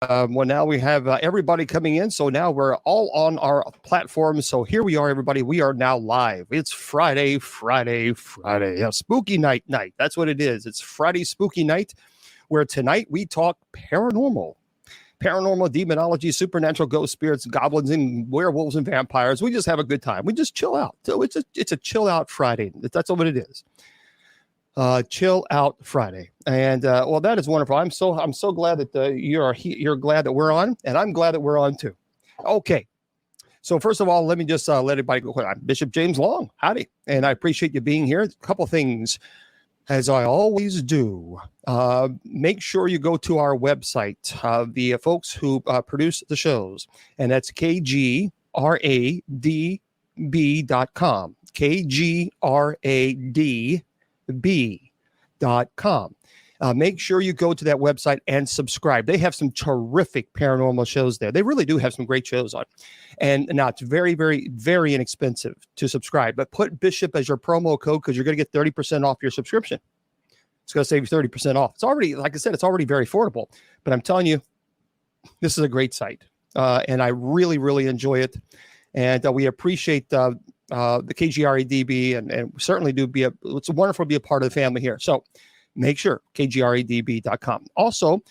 well, now we have everybody coming in. So now we're all on our platform. So here we are, everybody. We are now live. It's Friday. Yeah, spooky night. That's what it is. It's Friday spooky night, where tonight we talk paranormal, demonology, supernatural, ghost spirits, goblins, and werewolves and vampires. We just have a good time. We just chill out. So it's a chill out Friday. That's what it is. Chill out Friday, and well, that is wonderful. I'm so glad that you're glad that we're on, and I'm glad that we're on too. Okay, so first of all, let me just let everybody go. I'm Bishop James Long. Howdy, and I appreciate you being here. A couple things, as I always do. Make sure you go to our website, the folks who produce the shows, and that's kgradb.com. kgradb.com. Make sure you go to that website and subscribe. They have some terrific paranormal shows there. They really do have some great shows on. And now it's very, very, very inexpensive to subscribe. But put Bishop as your promo code, because you're going to get 30% off your subscription. It's going to save you 30% off. It's already, like I said, it's already very affordable. But I'm telling you, this is a great site. And I really, really enjoy it. And we appreciate the KGRADB, and certainly it's wonderful to be a part of the family here. So make sure, kgradb.com. Also,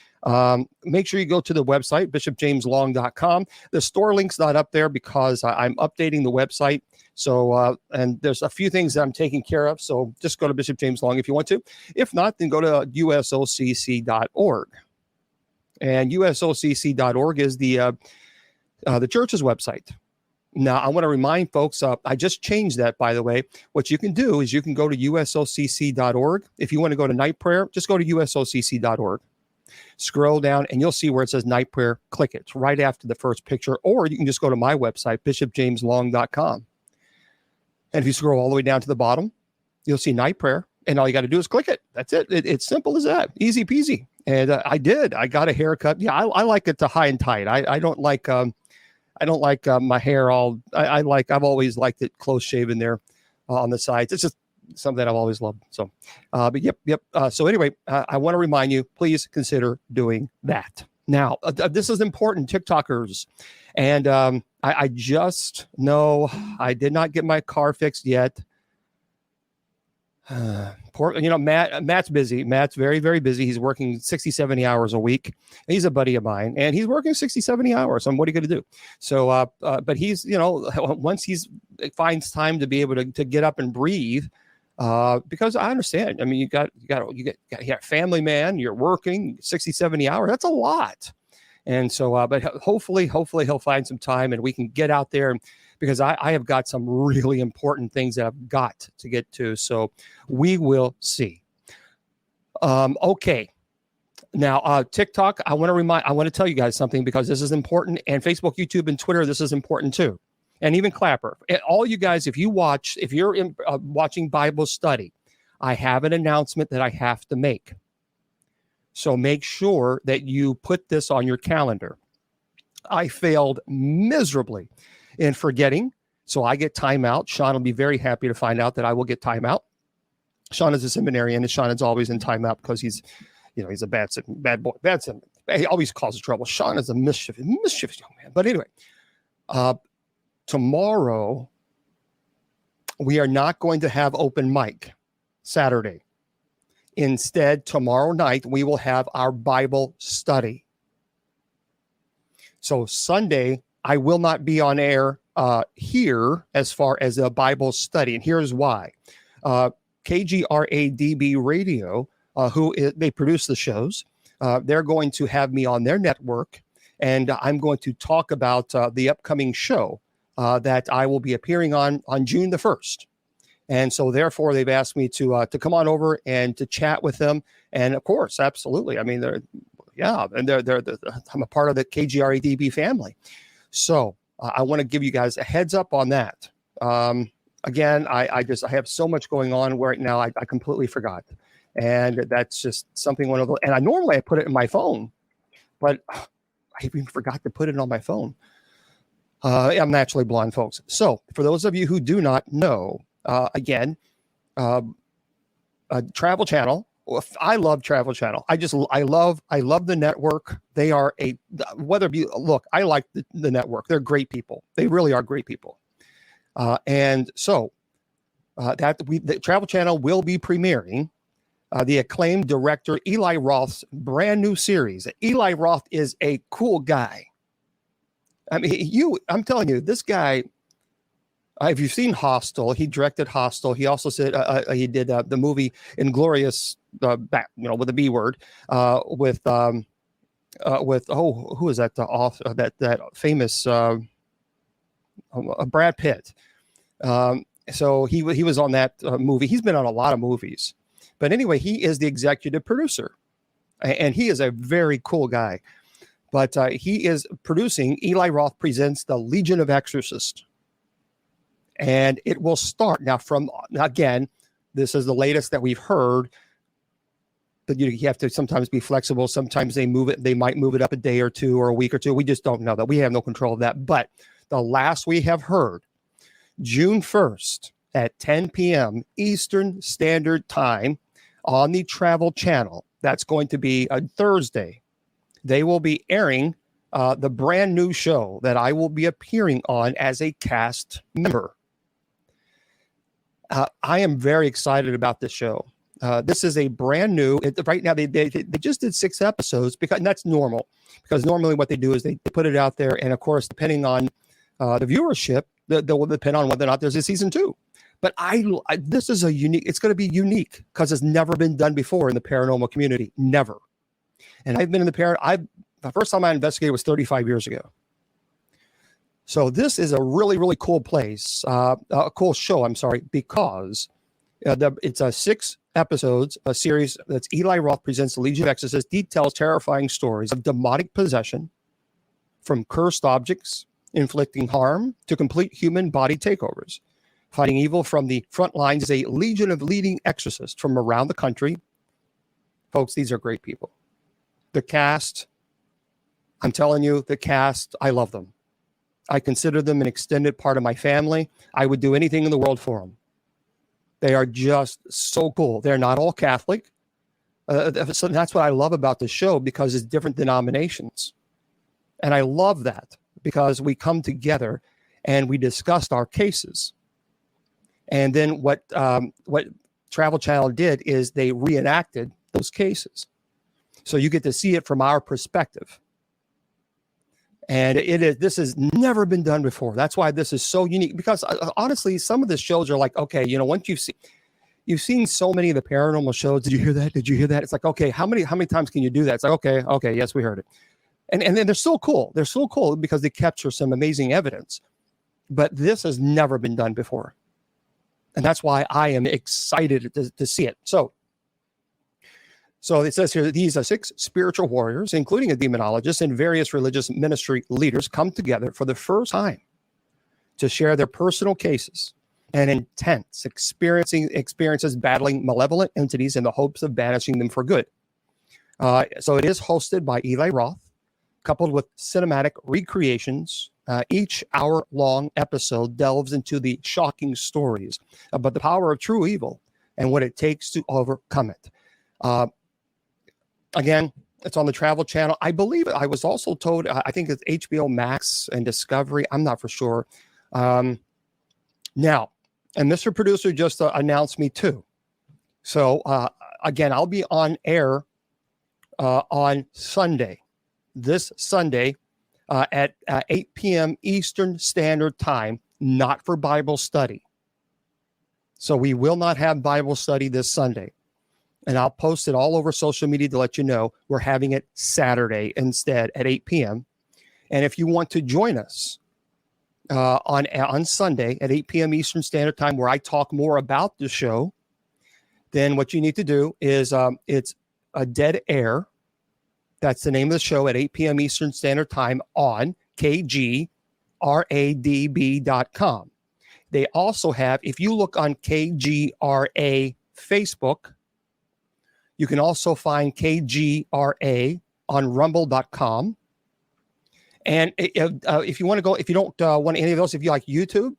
make sure you go to the website, bishopjameslong.com. The store link's not up there because I'm updating the website. So, and there's a few things that I'm taking care of. So just go to Bishop James Long if you want to. If not, then go to usocc.org. And usocc.org is the church's website. Now, I want to remind folks, I just changed that, by the way. What you can do is you can go to usocc.org. If you want to go to night prayer, just go to usocc.org. Scroll down, and you'll see where it says night prayer. Click it. It's right after the first picture. Or you can just go to my website, bishopjameslong.com. And if you scroll all the way down to the bottom, you'll see night prayer. And all you got to do is click it. That's it. It's simple as that. Easy peasy. And I got a haircut. Yeah, I like it to high and tight. I don't like... I don't like my hair all. I've always liked it close shaven there on the sides. It's just something I've always loved. So, but yep. So anyway, I want to remind you, please consider doing that. Now, this is important, TikTokers. And I just know I did not get my car fixed yet. Matt's busy. Matt's very, very busy. He's working 60, 70 hours a week. He's a buddy of mine, and he's working 60, 70 hours. So what are you going to do? So, but he's, once finds time to be able to get up and breathe, because I understand. I mean, you got family, man, you're working 60, 70 hours. That's a lot. And so, but hopefully he'll find some time and we can get out there, because I have got some really important things that I've got to get to. So we will see. Okay. Now, TikTok, I want to tell you guys something, because this is important, and Facebook, YouTube, and Twitter, this is important too. And even Clapper. All you guys, if you're watching Bible study, I have an announcement that I have to make. So make sure that you put this on your calendar. I failed miserably in forgetting, so I get timeout. Sean will be very happy to find out that I will get timeout. Sean is a seminarian, and Sean is always in timeout because he's a bad boy. He always causes trouble. Sean is a mischievous young man. But anyway, tomorrow we are not going to have open mic Saturday. Instead, tomorrow night, we will have our Bible study. So Sunday, I will not be on air here as far as a Bible study. And here's why. KGRADB Radio, they produce the shows. They're going to have me on their network, and I'm going to talk about the upcoming show that I will be appearing on June the 1st. And so therefore they've asked me to come on over and to chat with them. And of course, absolutely. I memean, I'm a part of the KGRADB family. So I want to give you guys a heads up on that. Again, I have so much going on right now. I completely forgot. And that's just something and I normally put it in my phone, but I even forgot to put it on my phone. I'm naturally blind, folks. So for those of you who do not know, Travel Channel I love Travel Channel. I love the network. They are I like the network. They're great people. They really are great people. And so the Travel Channel will be premiering the acclaimed director Eli Roth's brand new series. Eli Roth is a cool guy. I mean, I'm telling you, this guy. If you've seen Hostel, he directed Hostel. He also said he did the movie Inglourious, with the B word, with who is that? The author that famous Brad Pitt. So he was on that movie. He's been on a lot of movies, but anyway, he is the executive producer, and he is a very cool guy. But he is producing. Eli Roth presents the Legion of Exorcists. And it will start now again, this is the latest that we've heard, but you have to sometimes be flexible. Sometimes they might move it up a day or two or a week or two. We just don't know that. We have no control of that. But the last we have heard, June 1st at 10 p.m. Eastern Standard Time on the Travel Channel. That's going to be a Thursday. They will be airing the brand new show that I will be appearing on as a cast member. I am very excited about this show. This is a brand new. Right now, they just did 6 episodes and that's normal. Because normally what they do is they put it out there, and of course, depending on the viewership, that will depend on whether or not there's a season 2. But this is it's going to be unique because it's never been done before in the paranormal community. Never. And I've been in the first time I investigated was 35 years ago. So this is a really, really cool place, a cool show, because it's a 6 episodes, a series that's Eli Roth presents the Legion of Exorcists, details terrifying stories of demonic possession, from cursed objects inflicting harm to complete human body takeovers. Fighting evil from the front lines is a legion of leading exorcists from around the country. Folks, these are great people. The cast, I'm telling you, I love them. I consider them an extended part of my family. I would do anything in the world for them. They are just so cool. They're not all Catholic. So that's what I love about the show, because it's different denominations. And I love that because we come together and we discussed our cases. And then what Travel Channel did is they reenacted those cases. So you get to see it from our perspective. And this has never been done before. That's why this is so unique, because honestly, some of the shows are like, okay, once you've seen so many of the paranormal shows. Did you hear that? Did you hear that? It's like, okay, how many times can you do that? It's like, okay, yes, we heard it. And then they're so cool. They're so cool because they capture some amazing evidence. But this has never been done before. And that's why I am excited to see it. So it says here, these are 6 spiritual warriors, including a demonologist and various religious ministry leaders, come together for the first time to share their personal cases and intense experiences battling malevolent entities in the hopes of banishing them for good. So it is hosted by Eli Roth, coupled with cinematic recreations. Each hour-long episode delves into the shocking stories about the power of true evil and what it takes to overcome it. Again, it's on the Travel Channel. I believe I was also told, I think it's HBO Max and Discovery. I'm not for sure. Now, and Mr. Producer just announced me too. So again, I'll be on air on Sunday, this Sunday at 8 p.m. Eastern Standard Time, not for Bible study. So we will not have Bible study this Sunday. And I'll post it all over social media to let you know we're having it Saturday instead at 8 p.m. And if you want to join us on Sunday at 8 p.m. Eastern Standard Time, where I talk more about the show, then what you need to do is it's a Dead Air. That's the name of the show at 8 p.m. Eastern Standard Time on KGRADB.com. They also have, if you look on KGRA Facebook, you can also find KGRA on rumble.com. And if you want to go, if you don't want any of those, if you like YouTube,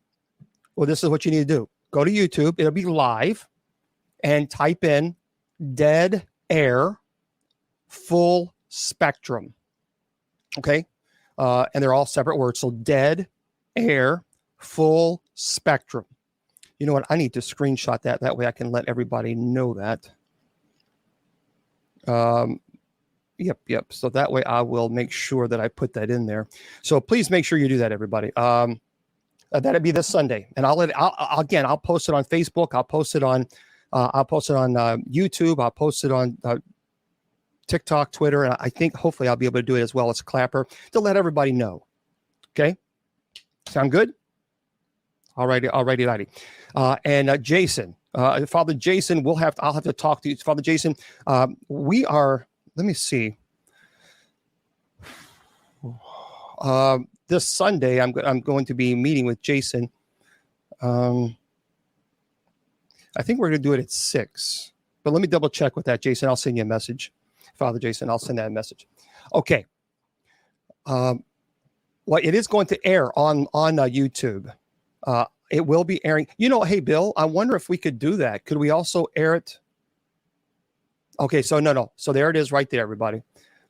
well, this is what you need to do. Go to YouTube. It'll be live, and type in Dead Air Full Spectrum. Okay. And they're all separate words. So Dead Air Full Spectrum. You know what? I need to screenshot that. That way I can let everybody know that. Yep. So that way I will make sure that I put that in there. So please make sure you do that, everybody. That'll be this Sunday, and I'll post it on Facebook. I'll post it on YouTube. I'll post it on TikTok, Twitter, and I think hopefully I'll be able to do it as well as Clapper to let everybody know. Okay, sound good? Alrighty. And Jason, Father Jason, I'll have to talk to you, Father Jason. We are. Let me see. This Sunday, I'm going to be meeting with Jason. I think we're going to do it at 6. But let me double check with that, Jason. I'll send you a message, Father Jason. I'll send that message. Okay. Well, it is going to air on YouTube. It will be airing. Hey, Bill, I wonder if we could do that. Could we also air it? Okay, so no. So there it is right there, everybody.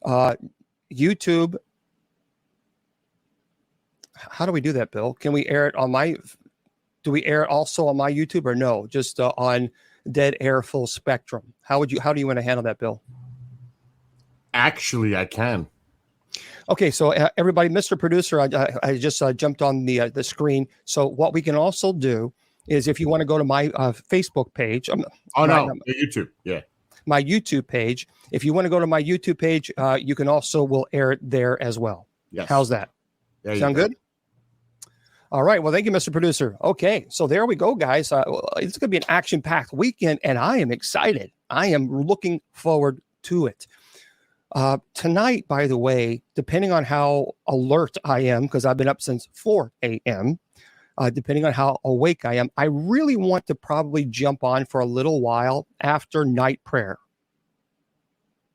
YouTube. How do we do that, Bill? Can we air it on do we air it also on my YouTube or no? Just on Dead Air Full Spectrum. How do you want to handle that, Bill? Actually, I can. Okay, so everybody, Mr. Producer, I just jumped on the screen. So what we can also do is if you want to go to my Facebook page. YouTube. Yeah. My YouTube page. If you want to go to my YouTube page, you can we'll air it there as well. Yes. How's that? Sound good? All right. Well, thank you, Mr. Producer. Okay, so there we go, guys. It's going to be an action-packed weekend, and I am excited. I am looking forward to it. Tonight, by the way, depending on how alert I am, because I've been up since 4 a.m., depending on how awake I am, I really want to probably jump on for a little while after night prayer.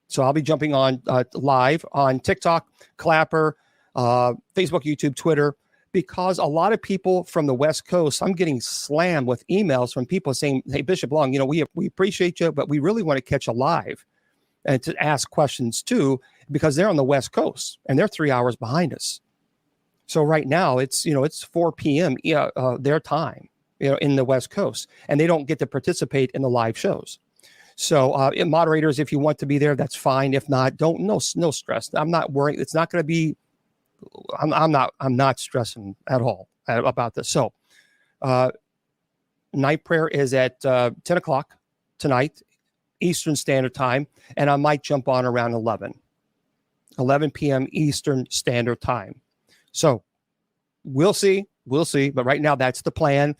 So I'll be jumping on live on TikTok, Clapper, Facebook, YouTube, Twitter, because a lot of people from the West Coast, I'm getting slammed with emails from people saying, hey, Bishop Long, we appreciate you, but we really want to catch a live and to ask questions too, because they're on the West Coast and they're 3 hours behind us. So right now it's 4 p.m. Their time, in the West Coast, and they don't get to participate in the live shows. So moderators, if you want to be there, that's fine. If not, no stress. I'm not worrying. It's not going to be, I'm not stressing at all about this. So night prayer is at 10 o'clock tonight, Eastern Standard Time, and I might jump on around 11 p.m. Eastern Standard Time. So we'll see. But right now, that's the plan.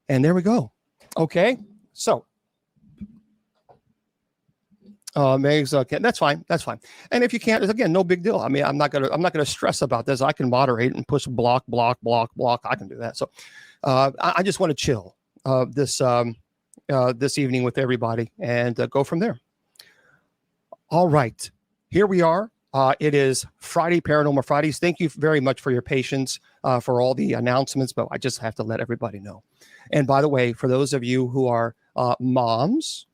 And there we go. Okay. So Megs, okay, that's fine. And if you can't, again, no big deal. I mean, I'm not gonna stress about this. I can moderate and push block. I can do that. So I just want to chill this evening with everybody and go from there. All right, here we are. It is Friday, Paranormal Fridays. Thank you very much for your patience for all the announcements, but I just have to let everybody know. And by the way, for those of you who are moms,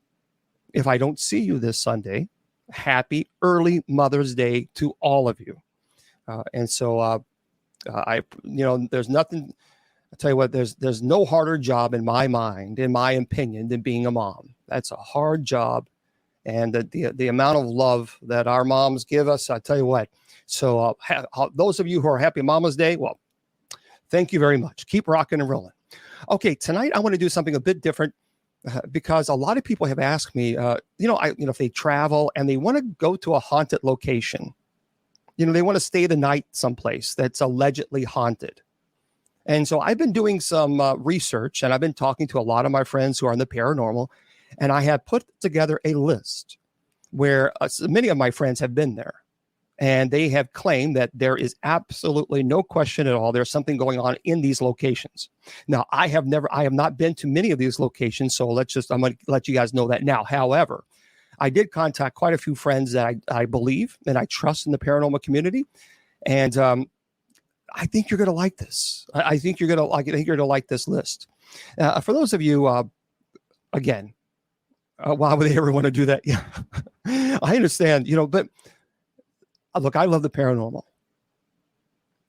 if I don't see you this Sunday, happy early Mother's Day to all of you. And so there's nothing, I'll tell you what, there's no harder job in my mind, in my opinion, than being a mom. That's a hard job. And the amount of love that our moms give us, I tell you what. So those of you who are happy Mama's Day, well, thank you very much. Keep rocking and rolling. Okay, tonight I want to do something a bit different. Because a lot of people have asked me, if they travel and they want to go to a haunted location, they want to stay the night someplace that's allegedly haunted. And so I've been doing some research, and I've been talking to a lot of my friends who are in the paranormal, and I have put together a list where many of my friends have been there. And they have claimed that there is absolutely no question at all. There's something going on in these locations. Now, I have not been to many of these locations. So I'm going to let you guys know that now. However, I did contact quite a few friends that I believe and I trust in the paranormal community. And I think you're going to like this. I think you're going to like this list. For those of you, again, Why would they ever want to do that? Yeah, I understand, but look, I love the paranormal.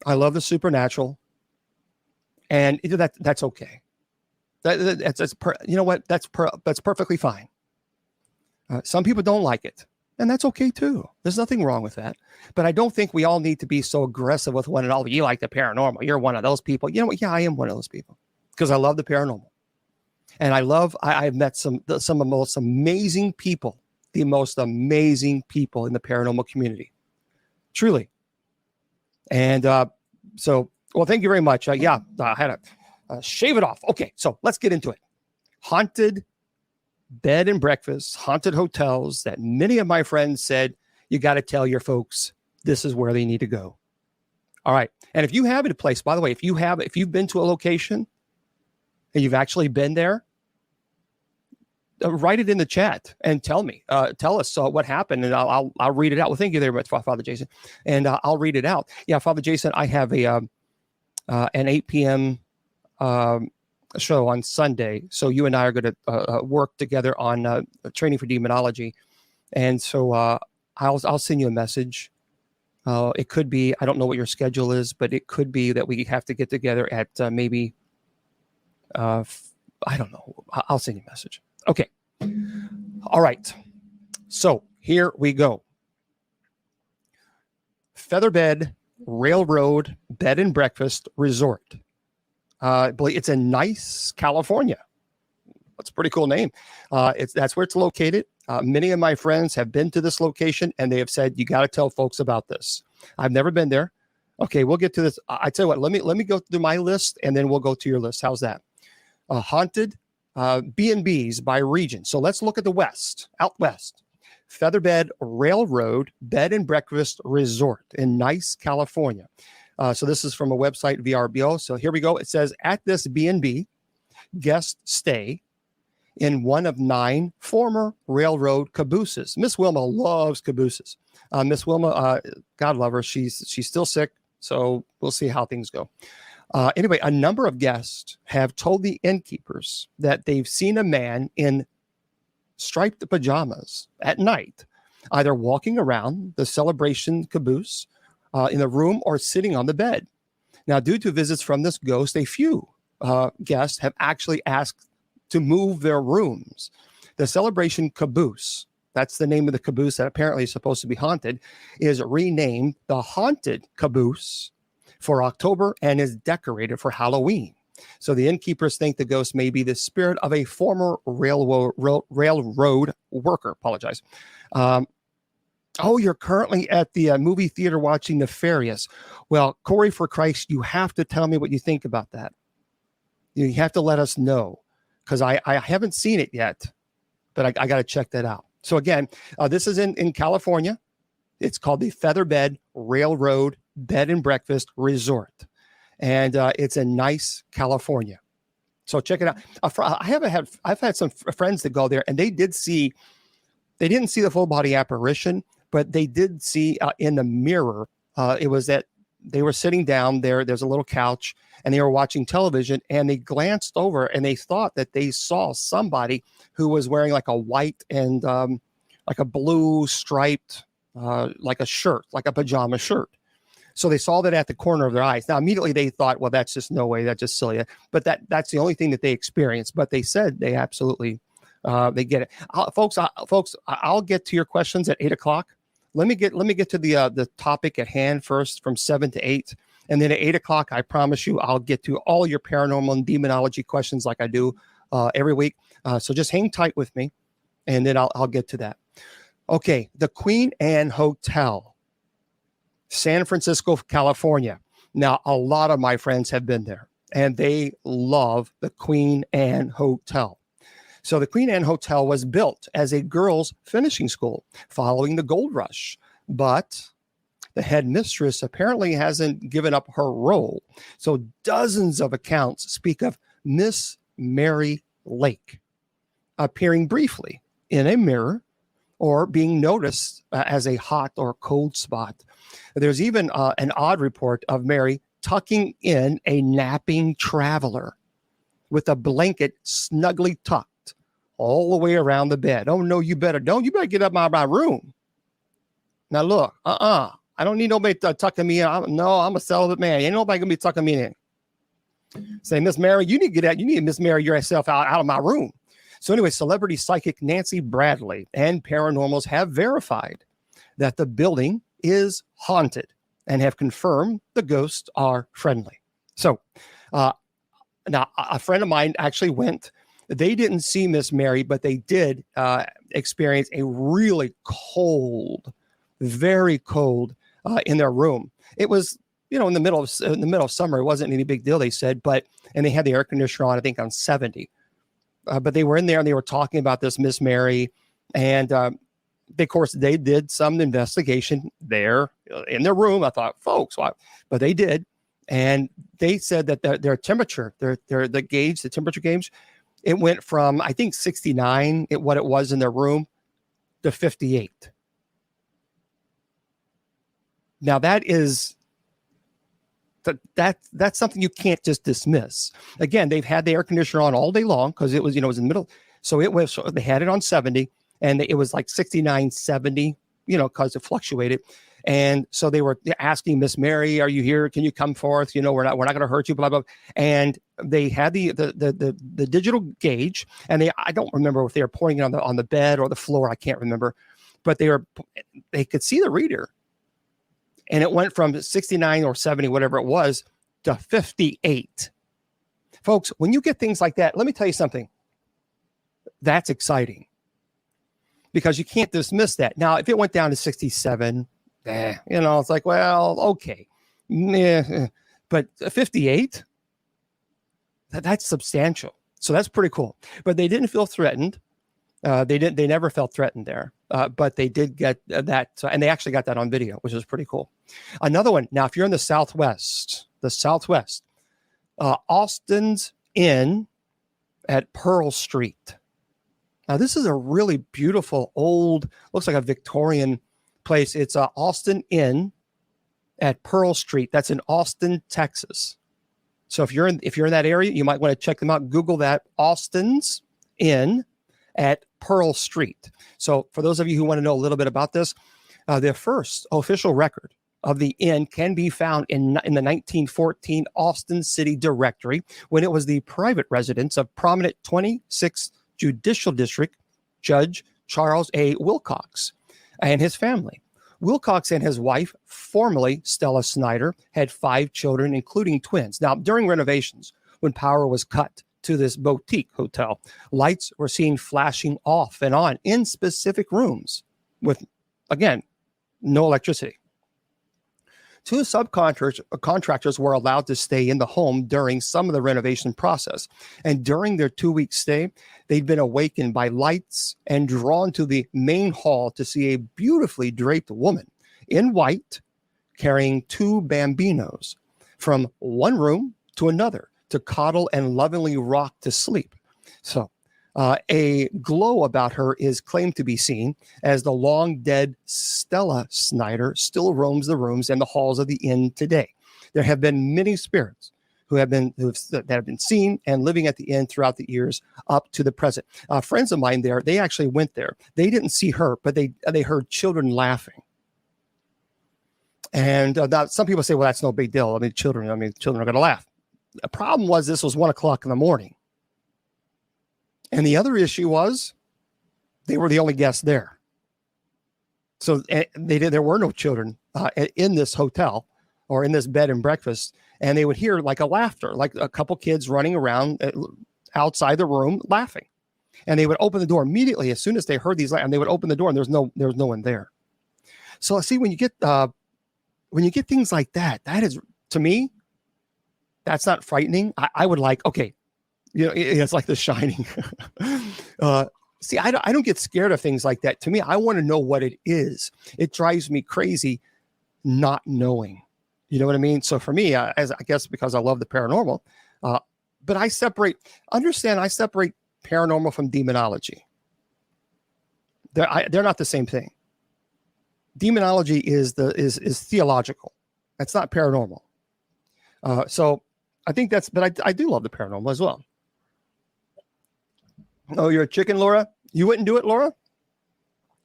I love the supernatural, and that's okay. You know what? That's perfectly fine. Some people don't like it, and that's okay too. There's nothing wrong with that. But I don't think we all need to be so aggressive with one another. You like the paranormal. You're one of those people. You know what? Yeah, I am one of those people because I love the paranormal. And I've met some of the most amazing people, in the paranormal community. Truly. And well, thank you very much. I had to shave it off. Okay, so let's get into it. Haunted bed and breakfast, haunted hotels that many of my friends said, you got to tell your folks this is where they need to go. All right. And if you have a place, by the way, if you've been to a location and you've actually been there, write it in the chat and tell us what happened, and I'll read it out. Well, thank you there, Father Jason, and I'll read it out. Yeah, Father Jason, I have an 8 p.m. Show on Sunday, so you and I are going to work together on training for demonology, and so I'll send you a message. It could be, I don't know what your schedule is, but it could be that we have to get together at maybe I don't know. I'll send you a message. Okay. All right. So here we go. Featherbed Railroad Bed and Breakfast Resort. I believe it's in Nice, California. That's a pretty cool name. That's where it's located. Many of my friends have been to this location, and they have said, you got to tell folks about this. I've never been there. Okay, we'll get to this. I tell you what, let me go through my list, and then we'll go to your list. How's that? Haunted B&Bs by region. So let's look at out west. Featherbed Railroad Bed and Breakfast Resort in Nice, California. So this is from a website, VRBO. So here we go. It says, at this B&B, guests stay in one of 9 former railroad cabooses. Miss Wilma loves cabooses. Miss Wilma, God love her. She's still sick, so we'll see how things go. Anyway, a number of guests have told the innkeepers that they've seen a man in striped pajamas at night, either walking around the celebration caboose in the room or sitting on the bed. Now, due to visits from this ghost, a few guests have actually asked to move their rooms. The celebration caboose, that's the name of the caboose that apparently is supposed to be haunted, is renamed the Haunted Caboose for October and is decorated for Halloween. So the innkeepers think the ghost may be the spirit of a former railroad worker. Apologize. You're currently at the movie theater watching Nefarious. Well, Corey, for Christ, you have to tell me what you think about that. You have to let us know, because I haven't seen it yet, but I got to check that out. So again, this is in California. It's called the Featherbed Railroad Bed and Breakfast Resort, and it's in Nice, California. So check it out. I've had some friends that go there, and they didn't see the full body apparition, but they did see in the mirror. It was that they were sitting down there. There's a little couch, and they were watching television, and they glanced over, and they thought that they saw somebody who was wearing like a white and like a blue striped, like a shirt, like a pajama shirt. So they saw that at the corner of their eyes. Now, immediately they thought, well, that's just no way. That's just silly. But that's the only thing that they experienced. But they said they absolutely, they get it. Folks, I'll get to your questions at 8:00. Let me get to the topic at hand first, from 7 to 8. And then at 8:00, I promise you, I'll get to all your paranormal and demonology questions like I do every week. So just hang tight with me, and then I'll get to that. Okay, the Queen Anne Hotel, San Francisco, California. Now, a lot of my friends have been there, and they love the Queen Anne Hotel. So the Queen Anne Hotel was built as a girls' finishing school following the gold rush, but the head mistress apparently hasn't given up her role. So dozens of accounts speak of Miss Mary Lake appearing briefly in a mirror or being noticed as a hot or cold spot. There's even an odd report of Mary tucking in a napping traveler with a blanket snugly tucked all the way around the bed. Oh no, you better don't. You better get up out of my room. Now look, I don't need nobody tucking me in. I'm a celibate man. Ain't nobody gonna be tucking me in. Say, Miss Mary, you need to get out. You need to Miss Mary yourself out of my room. So anyway, celebrity psychic Nancy Bradley and paranormals have verified that the building is haunted and have confirmed the ghosts are friendly. So now a friend of mine actually went. They didn't see Miss Mary, but they did experience a really cold, very cold in their room. It was, in the middle of summer. It wasn't any big deal, they said, and they had the air conditioner on, I think on 70. But they were in there and they were talking about this Miss Mary, and of course they did some investigation there in their room. I thought, folks, why? But they did, and they said that their temperature, the temperature gauge, it went from, I think, 69, what it was in their room, to 58. Now that's something you can't just dismiss. Again, they've had the air conditioner on all day long because it was, it was in the middle. So they had it on 70, and it was like 69, 70, because it fluctuated. And so they were asking Miss Mary, "Are you here? Can you come forth? We're not going to hurt you." Blah blah. And they had the digital gauge, and I don't remember if they were pointing it on the bed or the floor. I can't remember, but they could see the reader, and it went from 69 or 70, whatever it was, to 58. Folks, when you get things like that, let me tell you something. That's exciting, because you can't dismiss that. Now, if it went down to 67. It's like, well, okay. But 58, that's substantial. So that's pretty cool. But they didn't feel threatened. They never felt threatened there. But they did get that. And they actually got that on video, which is pretty cool. Another one. Now, if you're in the Southwest, Austin's Inn at Pearl Street. Now, this is a really beautiful old, looks like a Victorian place. It's Austin Inn at Pearl Street. That's in Austin, Texas. So if you're in that area, you might want to check them out. Google that, Austin's Inn at Pearl Street. So for those of you who want to know a little bit about this, the first official record of the inn can be found in the 1914 Austin City Directory, when it was the private residence of prominent 26th Judicial District Judge Charles A. Wilcox and his family. Wilcox and his wife, formerly Stella Snyder, had 5 children, including twins. Now, during renovations, when power was cut to this boutique hotel, lights were seen flashing off and on in specific rooms with, again, no electricity. 2 subcontractors were allowed to stay in the home during some of the renovation process. And during their 2-week stay, they'd been awakened by lights and drawn to the main hall to see a beautifully draped woman in white carrying 2 bambinos from one room to another to coddle and lovingly rock to sleep. So a glow about her is claimed to be seen, as the long dead Stella Snyder still roams the rooms and the halls of the inn today. There have been many spirits that have been seen and living at the inn throughout the years up to the present. Friends of mine there, they actually went there. They didn't see her, but they heard children laughing. And some people say, well, that's no big deal. Children are going to laugh. The problem was this was 1 o'clock in the morning. And the other issue was they were the only guests there. So there were no children in this hotel or in this bed and breakfast. And they would hear like a laughter, like a couple kids running around outside the room laughing. And they would open the door immediately as soon as they heard these, and they would open the door and there was no one there. So see, when you get things like that, that is, to me, that's not frightening. I would like, okay, it's like The Shining. See, I don't get scared of things like that. To me, I want to know what it is. It drives me crazy not knowing. You know what I mean? So for me, as I guess because I love the paranormal, but I separate paranormal from demonology. They're not the same thing. Demonology is theological. That's not paranormal. So I think but I do love the paranormal as well. Oh, you're a chicken, Laura? You wouldn't do it, Laura?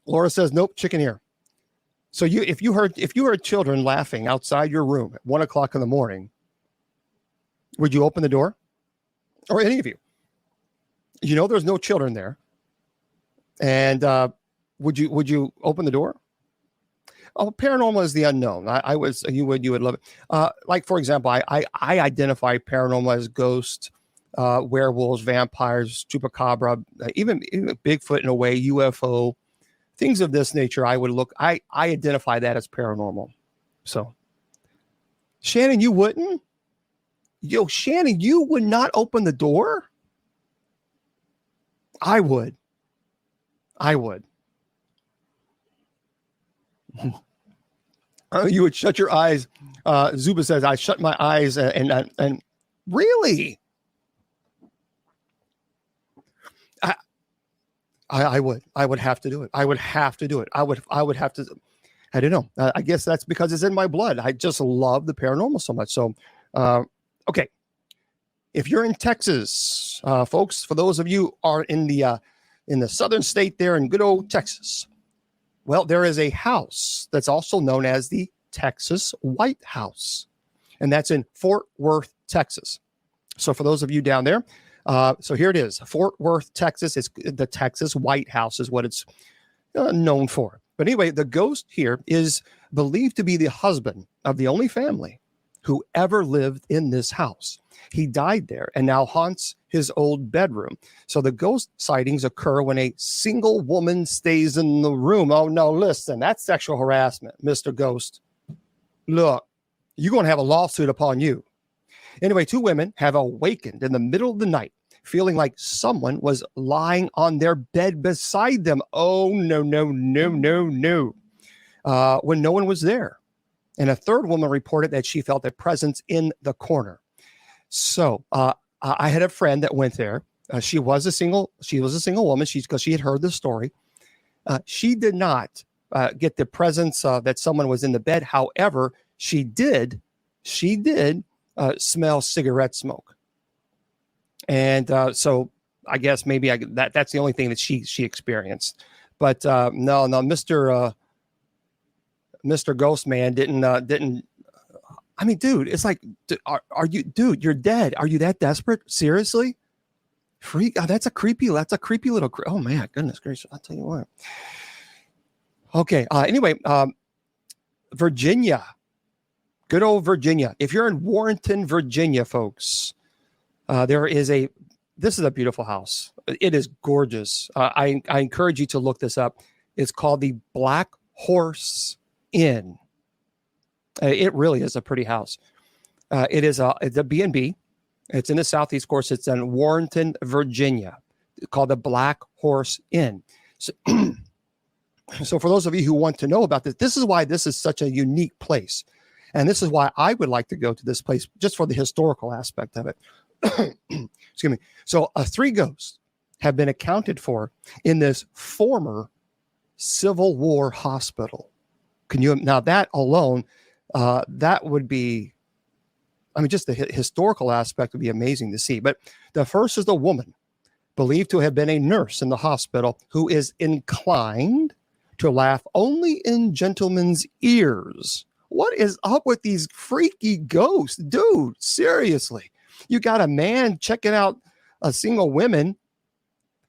Laura says, nope, chicken here. So if you heard children laughing outside your room at 1 o'clock in the morning, would you open the door? Or any of you? You know there's no children there. And would you open the door? Oh, paranormal is the unknown. You would love it. Like, for example, I identify paranormal as ghosts, werewolves, vampires, chupacabra, even Bigfoot in a way, UFO, things of this nature. I identify that as paranormal. So, Shannon, you wouldn't? Yo, Shannon, you would not open the door? I would. You would shut your eyes. Zuba says, I shut my eyes and really? I would have to do it. I would have to do it. I would have to. I don't know. I guess that's because it's in my blood. I just love the paranormal so much. So, okay. If you're in Texas, folks, for those of you are in the southern state there in good old Texas, well, there is a house that's also known as the Texas White House, and that's in Fort Worth, Texas. So for those of you down there, so here it is, Fort Worth, Texas. It's the Texas White House is what it's known for. But anyway, the ghost here is believed to be the husband of the only family who ever lived in this house. He died there and now haunts his old bedroom. So the ghost sightings occur when a single woman stays in the room. Oh, no, listen, that's sexual harassment, Mr. Ghost. Look, you're going to have a lawsuit upon you. Anyway, 2 women have awakened in the middle of the night, feeling like someone was lying on their bed beside them. Oh, no. When no one was there. And a 3rd woman reported that she felt a presence in the corner. So I had a friend that went there. She was a single woman. Because she had heard the story. She did not get the presence that someone was in the bed. However, she did smell cigarette smoke. And so I guess maybe that's the only thing that she experienced. But no, Mr. Ghost Man didn't. I mean, dude, it's like, are you, dude, you're dead. Are you that desperate? Seriously? Freak. Oh, that's a creepy little, oh man, goodness gracious. I'll tell you what. Okay. Anyway, Virginia, good old Virginia. If you're in Warrenton, Virginia, folks, this is a beautiful house. It is gorgeous. I encourage you to look this up. It's called the Black Horse Inn. It really is a pretty house. It's a B&B. It's in the Southeast, of course. It's in Warrenton, Virginia, called the Black Horse Inn. So, so for those of you who want to know about this is why this is such a unique place. And this is why I would like to go to this place, just for the historical aspect of it. Excuse me. So 3 ghosts have been accounted for in this former Civil War hospital. Now that alone, that would be, I mean, just the historical aspect would be amazing to see. But the first is the woman believed to have been a nurse in the hospital who is inclined to laugh only in gentlemen's ears. What is up with these freaky ghosts? Dude, seriously. You got a man checking out a single woman,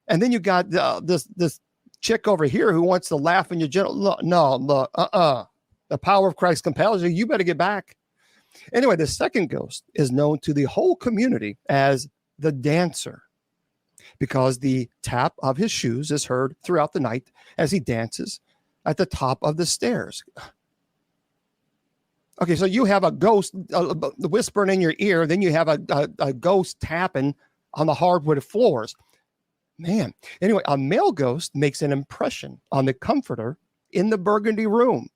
and then you got this chick over here who wants to laugh in your gentle. No. The power of Christ compels you. You better get back. Anyway, the second ghost is known to the whole community as the dancer, because the tap of his shoes is heard throughout the night as he dances at the top of the stairs. Okay, so you have a ghost whispering in your ear, then you have a ghost tapping on the hardwood floors. Man. Anyway, a male ghost makes an impression on the comforter in the burgundy room,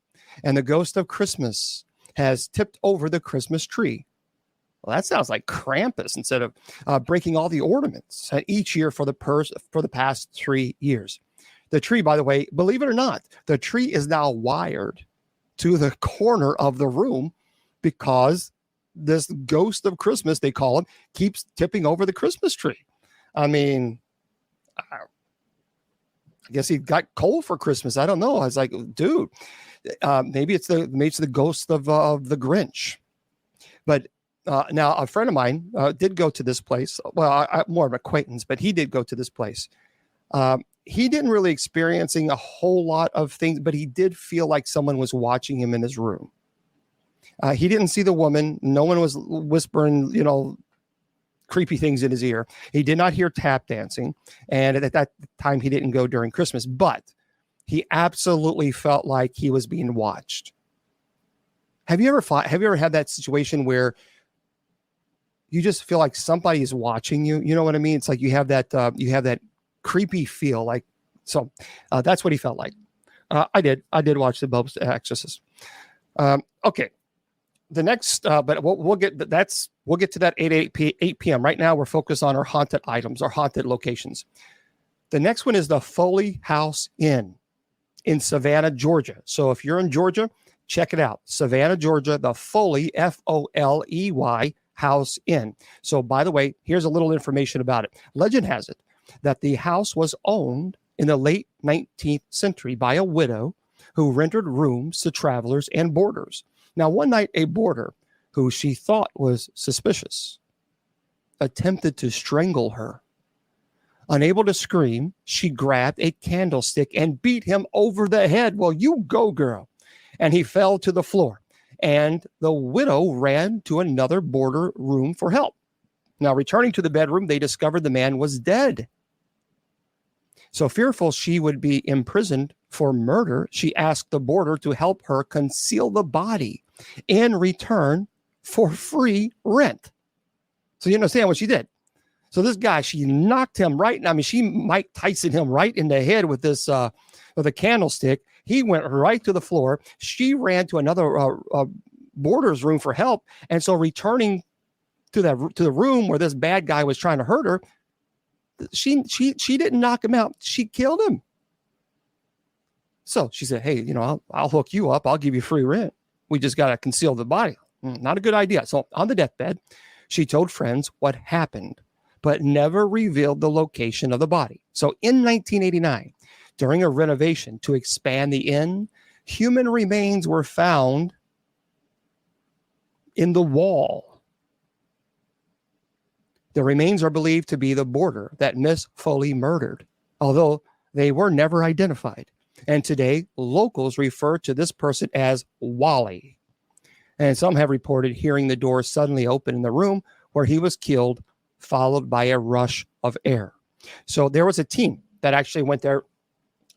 and the ghost of Christmas has tipped over the Christmas tree. Well, that sounds like Krampus instead of breaking all the ornaments each year for the past 3 years. The tree, by the way, believe it or not, the tree is now wired to the corner of the room because this ghost of Christmas, they call him, keeps tipping over the Christmas tree. I mean, I guess he got cold for Christmas. I don't know. I was like, dude, maybe it's the ghost of the Grinch. But now a friend of mine did go to this place. Well, more of an acquaintance, but he did go to this place. He didn't really experiencing a whole lot of things, but he did feel like someone was watching him in his room. He didn't see the woman. No one was whispering, creepy things in his ear. He did not hear tap dancing. And at that time, he didn't go during Christmas, but he absolutely felt like he was being watched. Have you ever had that situation where you just feel like somebody is watching you? You know what I mean? It's like you have that creepy feel. Like, so that's what he felt like. I did watch The Pope's Exorcist. Okay. The next, but we'll get to that 8 p.m. Right now, we're focused on our haunted items, our haunted locations. The next one is the Foley House Inn in Savannah, Georgia. So if you're in Georgia, check it out. Savannah, Georgia, the Foley, Foley House Inn. So by the way, here's a little information about it. Legend has it that the house was owned in the late 19th century by a widow who rented rooms to travelers and boarders. Now, one night, a boarder who she thought was suspicious attempted to strangle her. Unable to scream, she grabbed a candlestick and beat him over the head. Well, you go, girl. And he fell to the floor. And the widow ran to another boarder room for help. Now, returning to the bedroom, they discovered the man was dead. So fearful she would be imprisoned for murder, she asked the boarder to help her conceal the body in return for free rent. So you understand what she did. So this guy, she knocked him right. I mean, she Mike Tyson him right in the head with this with a candlestick. He went right to the floor. She ran to another boarder's room for help, and so returning to the room where this bad guy was trying to hurt her, she didn't knock him out. She killed him. So she said, hey, I'll hook you up. I'll give you free rent. We just got to conceal the body. Not a good idea. So on the deathbed, she told friends what happened, but never revealed the location of the body. So in 1989, during a renovation to expand the inn, human remains were found in the wall. The remains are believed to be the boarder that Miss Foley murdered, although they were never identified. And today, locals refer to this person as Wally. And some have reported hearing the door suddenly open in the room where he was killed, followed by a rush of air. So there was a team that actually went there,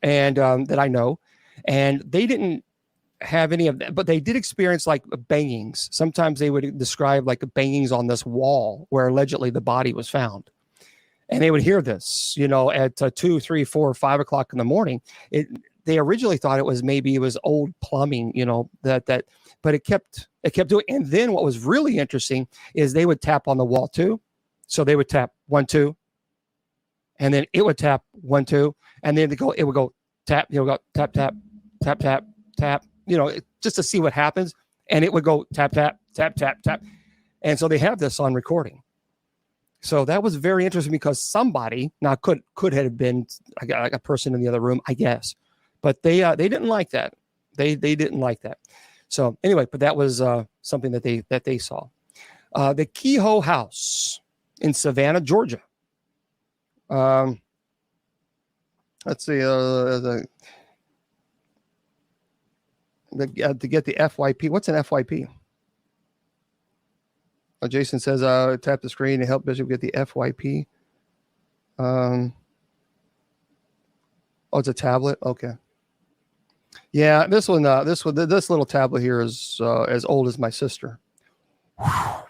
and that I know, and they didn't have any of that, but they did experience like bangings. Sometimes they would describe like bangings on this wall where allegedly the body was found. And they would hear this, at 2, 3, 4, 5 o'clock in the morning. They originally thought it was old plumbing, but it kept doing. And then what was really interesting is they would tap on the wall too. So they would tap 1, 2, and then it would tap 1, 2, and then it would go tap, go tap, tap, tap, tap, tap, just to see what happens. And it would go tap, tap, tap, tap, tap. And so they have this on recording. So that was very interesting because somebody now could have been like a person in the other room, I guess, but they didn't like that. They didn't like that. So anyway, but that was something that they saw. The Kehoe House in Savannah, Georgia. Let's see. To get the FYP. What's an FYP? Jason says, tap the screen to help Bishop get the FYP. Oh, it's a tablet. Okay. Yeah, this little tablet here is as old as my sister.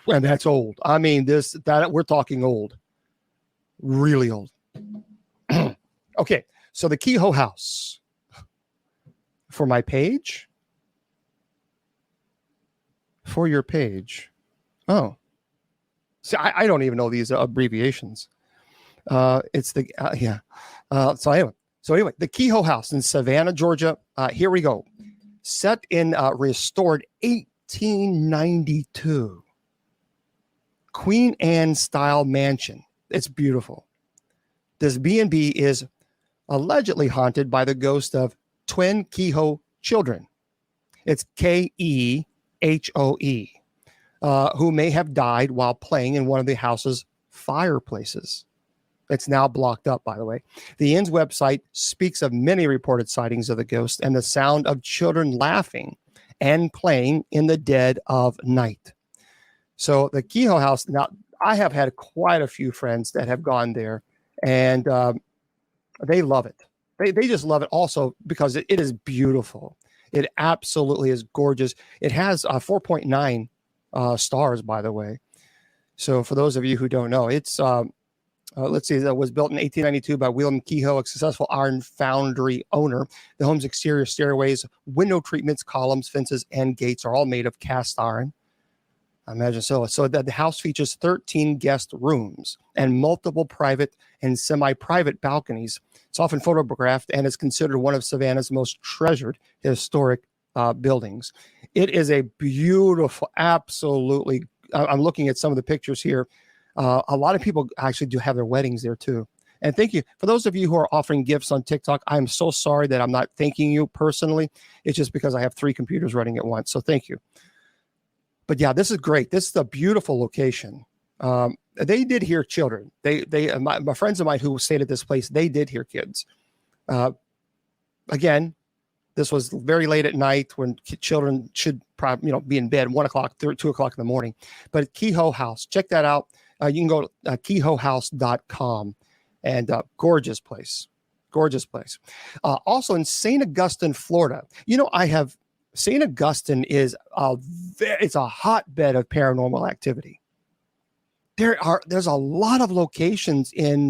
And that's old. I mean, that we're talking old, really old. Okay, so the Kehoe House for my page, for your page. Oh, see, I don't even know these abbreviations. It's the yeah. So anyway, the Kehoe House in Savannah, Georgia. Here we go. Set in restored 1892 Queen Anne style mansion. It's beautiful. This B&B is allegedly haunted by the ghost of twin Kehoe children. It's Kehoe, who may have died while playing in one of the house's fireplaces. It's now blocked up, by the way. The inn's website speaks of many reported sightings of the ghost and the sound of children laughing and playing in the dead of night. So the Kehoe House, now I have had quite a few friends that have gone there, and they love it. They just love it also because it is beautiful. It absolutely is gorgeous. It has 4.9 stars, by the way. So for those of you who don't know, it's let's see, that was built in 1892 by William Kehoe, a successful iron foundry owner. The home's exterior stairways, window treatments, columns, fences, and gates are all made of cast iron. I imagine so. So that the house features 13 guest rooms and multiple private and semi-private balconies. It's often photographed and is considered one of Savannah's most treasured historic buildings. It is a beautiful, absolutely. I'm looking at some of the pictures here. A lot of people actually do have their weddings there too. And thank you. For those of you who are offering gifts on TikTok, I'm so sorry that I'm not thanking you personally. It's just because I have 3 computers running at once. So thank you. But yeah, this is great. This is a beautiful location. They did hear children. My friends of mine who stayed at this place, they did hear kids. Again, this was very late at night when children should probably, be in bed, 1 o'clock, 2 o'clock in the morning. But Kehoe House, check that out. You can go to kehoehouse.com, and gorgeous place. Gorgeous place. Also in St. Augustine, Florida. St. Augustine is it's a hotbed of paranormal activity. There's a lot of locations in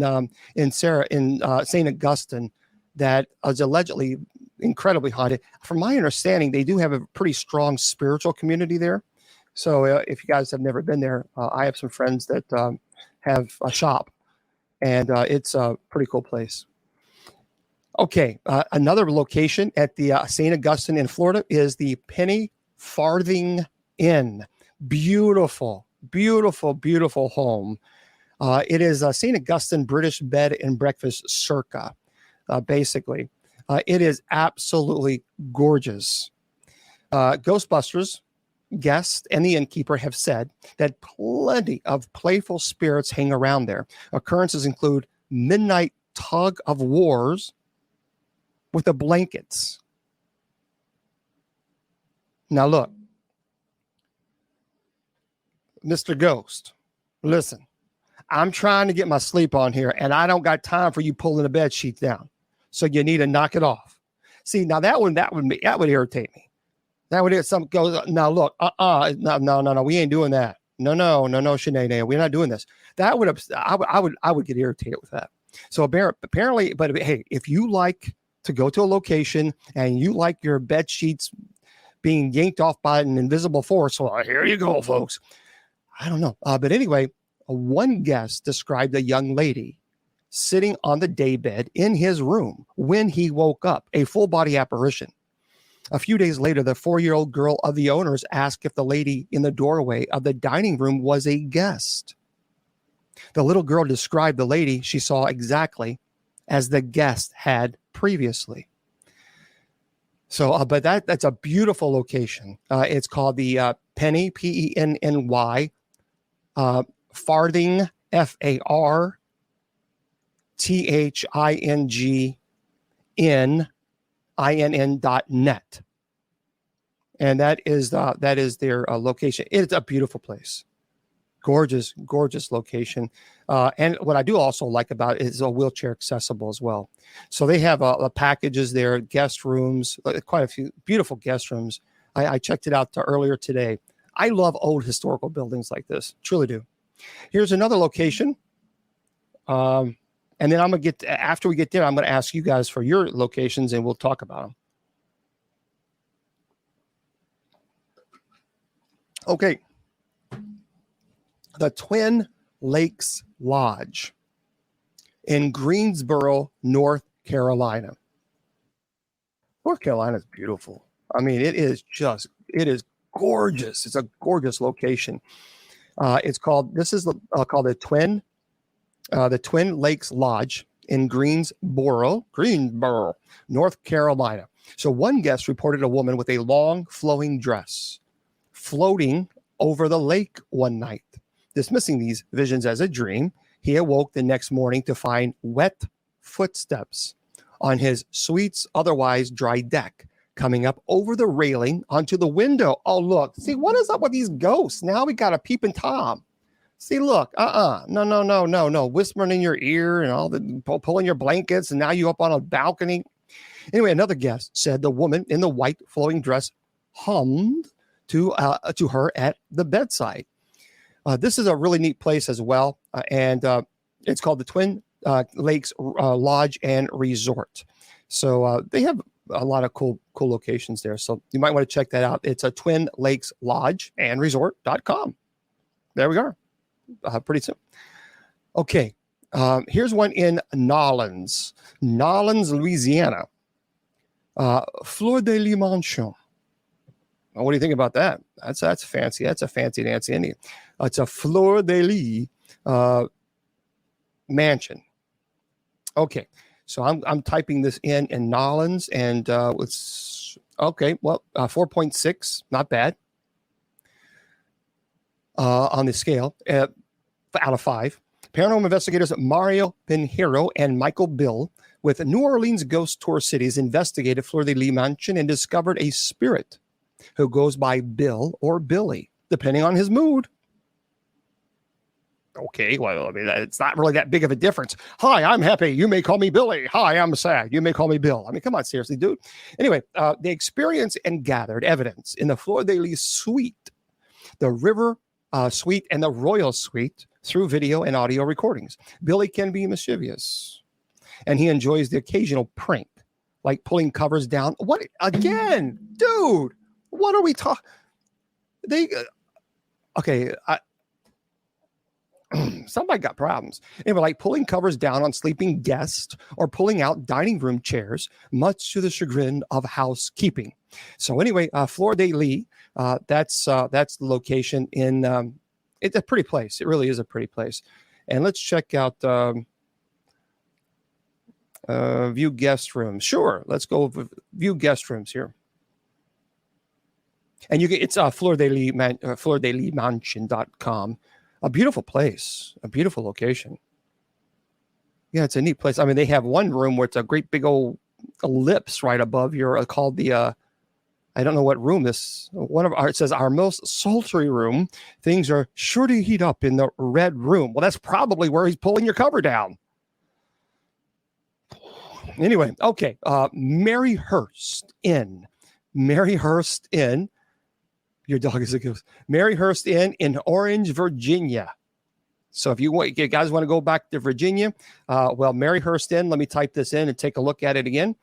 St. Augustine that is allegedly incredibly haunted. From my understanding, they do have a pretty strong spiritual community there. So if you guys have never been there, I have some friends that have a shop, and it's a pretty cool place. Okay, another location at the St. Augustine in Florida is the Penny Farthing Inn. Beautiful, beautiful, beautiful home. It is a St. Augustine British bed and breakfast circa, basically. It is absolutely gorgeous. Ghostbusters guests and the innkeeper have said that plenty of playful spirits hang around there. Occurrences include midnight tug of wars with the blankets. Now look, Mr. Ghost, listen, I'm trying to get my sleep on here, and I don't got time for you pulling the bed sheets down. So you need to knock it off. See, now that would irritate me. That would if something goes. Now look, no, we ain't doing that. No, Sinead, we're not doing this. That would I would get irritated with that. So apparently, but hey, if you like to go to a location and you like your bed sheets being yanked off by an invisible force, well, here you go, folks. I don't know, but anyway, one guest described a young lady sitting on the daybed in his room when he woke up, a full body apparition. A few days later, the 4-year-old girl of the owners asked if the lady in the doorway of the dining room was a guest. The little girl described the lady she saw exactly as the guest had previously. So, but that's a beautiful location. It's called the Penny, Penny, Farthing, FARTHING.net. And that is their location. It's a beautiful place. Gorgeous location. And what I do also like about it is a wheelchair accessible as well. So they have packages there, guest rooms, quite a few beautiful guest rooms. I checked it out earlier today. I love old historical buildings like this. Truly do. Here's another location. And then after we get there, I'm going to ask you guys for your locations and we'll talk about them. Okay. The Twin Lakes Lodge in Greensboro, North Carolina. North Carolina is beautiful. I mean, it is gorgeous. It's a gorgeous location. It's called the Twin Lakes Lodge in Greensboro, North Carolina. So one guest reported a woman with a long flowing dress floating over the lake one night. Dismissing these visions as a dream, he awoke the next morning to find wet footsteps on his suite's otherwise dry deck, coming up over the railing onto the window. Oh, look. See, what is up with these ghosts? Now we got a peeping Tom. See, look. No. Whispering in your ear and all the pulling your blankets, and now you up on a balcony. Anyway, another guest said the woman in the white flowing dress hummed to her at the bedside. This is a really neat place as well, and it's called the Twin Lakes Lodge and Resort. So they have a lot of cool locations there. So you might want to check that out. It's a Twin Lakes Lodge and Resort.com. There we are. Pretty soon. Okay. Here's one in Nolens, Louisiana. Fleur de Lis Mansion. What do you think about that? That's fancy. That's a fancy dancy Indian. It's a Fleur de Lis mansion. Okay, so I'm typing this in Nolens, and it's okay. Well, 4.6, not bad on the scale out of 5. Paranormal investigators Mario Pinheiro and Michael Bill with New Orleans Ghost Tour Cities investigated Fleur de Lis Mansion and discovered a spirit who goes by Bill or Billy, depending on his mood. Okay, well, I mean, it's not really that big of a difference. Hi, I'm happy. You may call me Billy. Hi, I'm sad. You may call me Bill. I mean, come on, seriously, dude. Anyway, they experienced and gathered evidence in the Fleur de Lis suite, the River suite, and the Royal suite through video and audio recordings. Billy can be mischievous, and he enjoys the occasional prank, like pulling covers down. What again, dude? What are we talking? Somebody got problems. Anyway, like pulling covers down on sleeping guests or pulling out dining room chairs, much to the chagrin of housekeeping. So anyway, Fleur de Lis, that's the location in. It's a pretty place. It really is a pretty place. And let's check out view guest rooms. Sure, let's go view guest rooms here. And you get it's FleurDeLisMansion.com. A beautiful place, a beautiful location. Yeah, it's a neat place. I mean, they have one room where it's a great big old ellipse right above your called the I don't know what room this one of our it says our most sultry room. Things are sure to heat up in the red room. Well, that's probably where he's pulling your cover down. Anyway, okay. Maryhurst Inn. Your dog is a ghost. Maryhurst Inn in Orange, Virginia. So if you guys want to go back to Virginia, Maryhurst Inn, let me type this in and take a look at it again.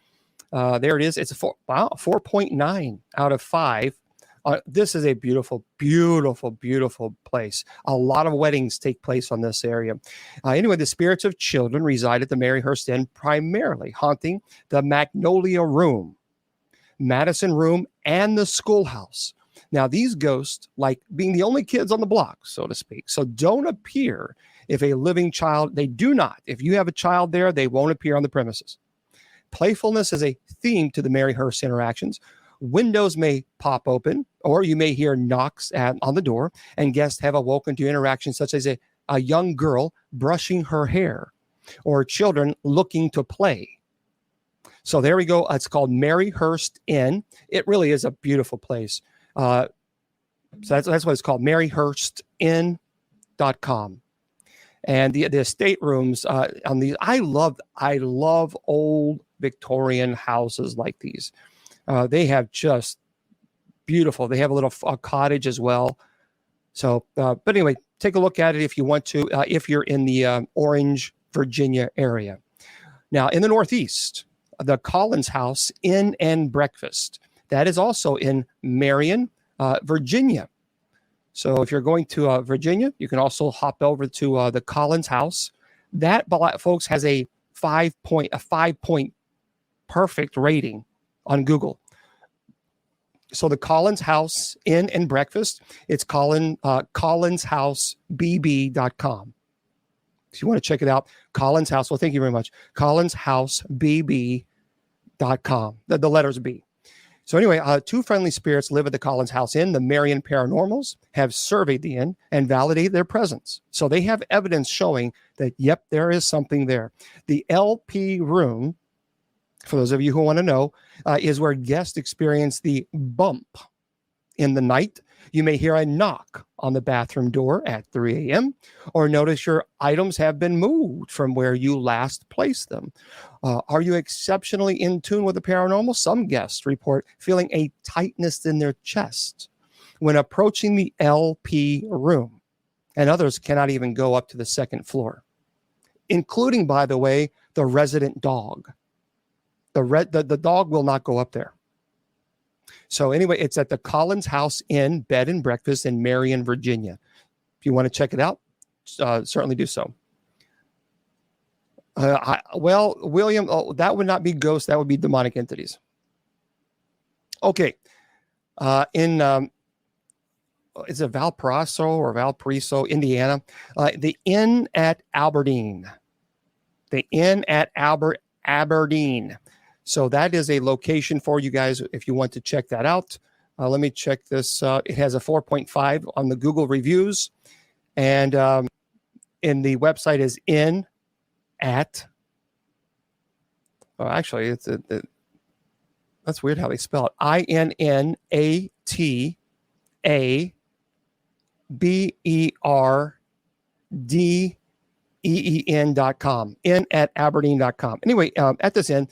There it is. It's a 4.9 out of 5. This is a beautiful, beautiful, beautiful place. A lot of weddings take place on this area. Anyway, the spirits of children reside at the Maryhurst Inn, primarily haunting the Magnolia Room, Madison Room, and the schoolhouse. Now, these ghosts like being the only kids on the block, so to speak. So don't appear if a living child, they do not. If you have a child there, they won't appear on the premises. Playfulness is a theme to the Maryhurst interactions. Windows may pop open, or you may hear knocks on the door, and guests have awoken to interactions such as a young girl brushing her hair or children looking to play. So there we go. It's called Maryhurst Inn. It really is a beautiful place. So that's what it's called, maryhurstinn.com. And the estate rooms on these, I love old Victorian houses like these. They have just beautiful. They have a little cottage as well. So, but anyway, take a look at it if you want to, if you're in the Orange, Virginia area. Now, in the Northeast, the Collins House Inn and Breakfast. That is also in Marion, Virginia. So if you're going to Virginia, you can also hop over to the Collins House. That, folks, has a 5-point perfect rating on Google. So the Collins House Inn and Breakfast, it's collinsHouseBB.com. If you want to check it out, Collins House. Well, thank you very much. CollinsHouseBB.com. The letters B. So anyway, two friendly spirits live at the Collins House Inn. The Marion Paranormals have surveyed the inn and validated their presence. So they have evidence showing that, yep, there is something there. The LP room, for those of you who want to know, is where guests experience the bump. In the night, you may hear a knock on the bathroom door at 3 a.m. or notice your items have been moved from where you last placed them. Are you exceptionally in tune with the paranormal? Some guests report feeling a tightness in their chest when approaching the LP room, and others cannot even go up to the second floor, including, by the way, the resident dog. The dog will not go up there. So anyway, it's at the Collins House Inn Bed and Breakfast in Marion, Virginia. If you want to check it out, certainly do so. William, that would not be ghosts. That would be demonic entities. Okay. Is it Valparaiso or Valparaiso, Indiana? The Inn at Aberdeen. The Inn at Aberdeen. So that is a location for you guys if you want to check that out. Let me check this. It has a 4.5 on the Google reviews. And in the website is in at. Oh, actually, it's that's weird how they spell it. INNATABERDEEN.com. In at Aberdeen.com. Anyway, at this inn,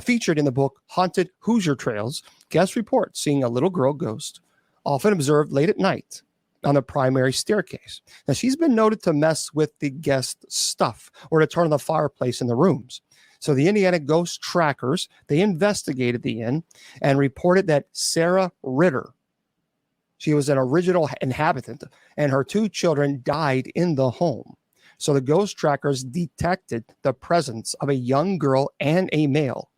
featured in the book Haunted Hoosier Trails, guests report seeing a little girl ghost, often observed late at night on the primary staircase. Now, she's been noted to mess with the guest stuff or to turn on the fireplace in the rooms. So the Indiana Ghost Trackers, they investigated the inn and reported that Sarah Ritter, she was an original inhabitant, and her two children died in the home. So the Ghost Trackers detected the presence of a young girl and a male.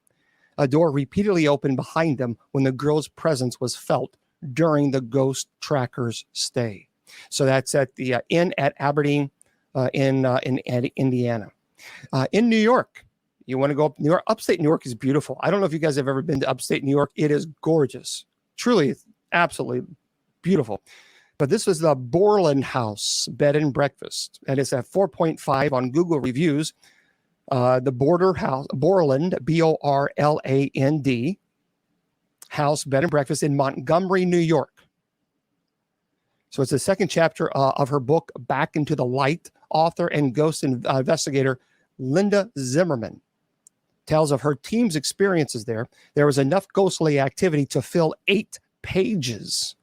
A door repeatedly opened behind them when the girl's presence was felt during the Ghost Trackers' stay. So that's at the Inn at Aberdeen in Indiana. In New York, you want to go up New York. Upstate New York is beautiful. I don't know if you guys have ever been to upstate New York. It is gorgeous. Truly, it's absolutely beautiful. But this was the Borland House Bed and Breakfast, and it's at 4.5 on Google reviews. The Borland, BORLAND, House Bed and Breakfast in Montgomery, New York. So it's the second chapter of her book, Back into the Light. Author and ghost investigator Linda Zimmerman tells of her team's experiences there. There was enough ghostly activity to fill 8 pages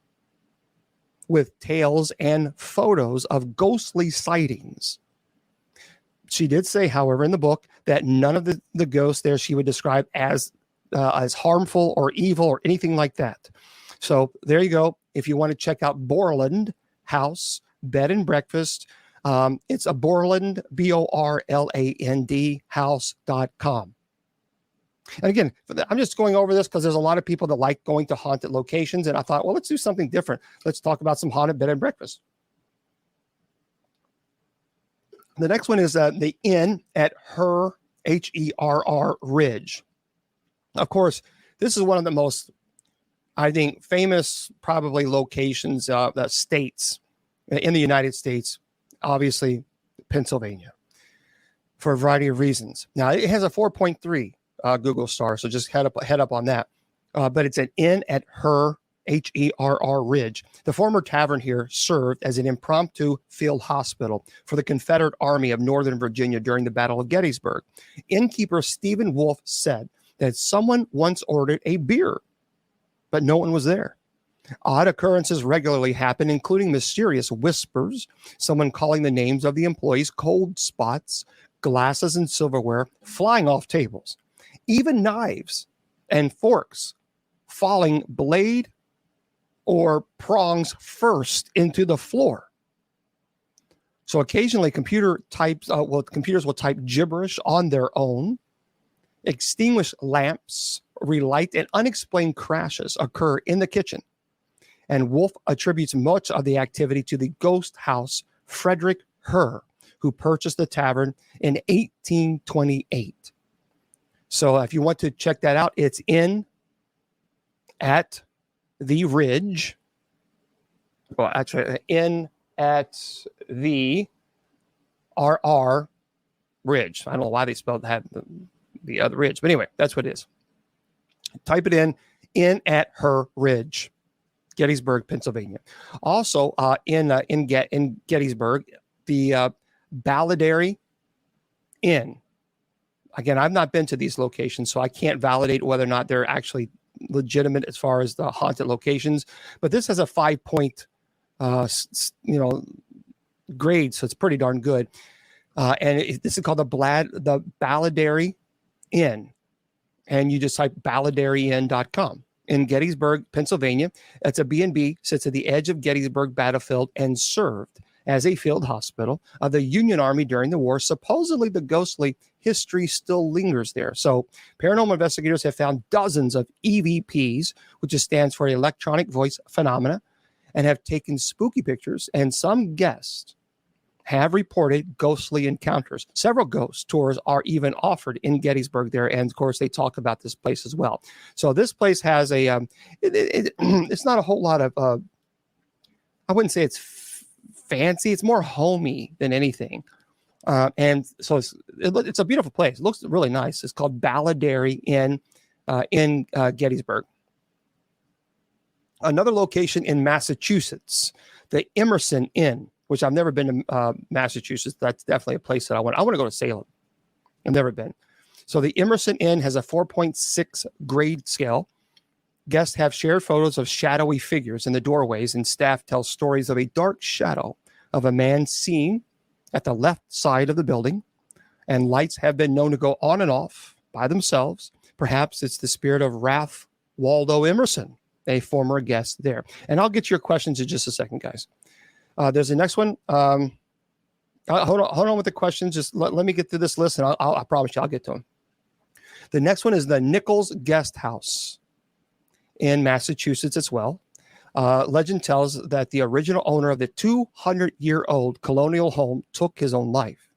with tales and photos of ghostly sightings. She did say, however, in the book that none of the ghosts there she would describe as harmful or evil or anything like that. So there you go. If you want to check out Borland House Bed and Breakfast, it's a Borland, BORLAND house.com. And again, I'm just going over this because there's a lot of people that like going to haunted locations. And I thought, well, let's do something different. Let's talk about some haunted bed and breakfast. The next one is the Inn at Herr, Herr Ridge. Of course, this is one of the most, I think, famous probably locations, states in the United States, obviously Pennsylvania, for a variety of reasons. Now, it has a 4.3 Google star, so just head up on that. But it's an Inn at Herr, Herr Ridge. The former tavern here served as an impromptu field hospital for the Confederate Army of Northern Virginia during the Battle of Gettysburg. Innkeeper Stephen Wolfe said that someone once ordered a beer, but no one was there. Odd occurrences regularly happen, including mysterious whispers, someone calling the names of the employees, cold spots, glasses and silverware flying off tables, even knives and forks falling blade or prongs first into the floor. So occasionally computers will type gibberish on their own. Extinguished lamps relight and unexplained crashes occur in the kitchen. And Wolfe attributes much of the activity to the ghost house Frederick Herr, who purchased the tavern in 1828. So if you want to check that out, it's in at the Ridge. Well, actually, in at the RR Ridge. I don't know why they spelled that the other Ridge, but anyway, that's what it is. Type it in at her Ridge, Gettysburg, Pennsylvania. Also, in Gettysburg, the Balladary Inn. Again, I've not been to these locations, so I can't validate whether or not they're actually legitimate as far as the haunted locations. But this has a 5-point, grade, so it's pretty darn good. And this is called the Balladary Inn, and you just type balladaryin.com. In Gettysburg, Pennsylvania. It's a B&B, sits at the edge of Gettysburg battlefield and served as a field hospital of the Union Army during the war. Supposedly, the ghostly history still lingers there. So paranormal investigators have found dozens of EVPs, which stands for electronic voice phenomena, and have taken spooky pictures, and some guests have reported ghostly encounters. Several ghost tours are even offered in Gettysburg there, and of course they talk about this place as well. So this place has a it's not a whole lot of I wouldn't say it's fancy, it's more homey than anything, and so it's a beautiful place. It looks really nice. It's called Balladary Inn in Gettysburg. Another location in Massachusetts, the Emerson Inn, which I've never been to Massachusetts. That's definitely a place that I want to go to Salem. I've never been. So the Emerson Inn has a 4.6 grade scale. Guests have shared photos of shadowy figures in the doorways, and staff tells stories of a dark shadow of a man seen at the left side of the building, and lights have been known to go on and off by themselves. Perhaps it's the spirit of Ralph Waldo Emerson, a former guest there. And I'll get to your questions in just a second, guys. There's the next one. Hold on with the questions. Just let me get through this list, and I promise you I'll get to them. The next one is the Nichols Guest House in Massachusetts as well. Legend tells that the original owner of the 200-year-old colonial home took his own life.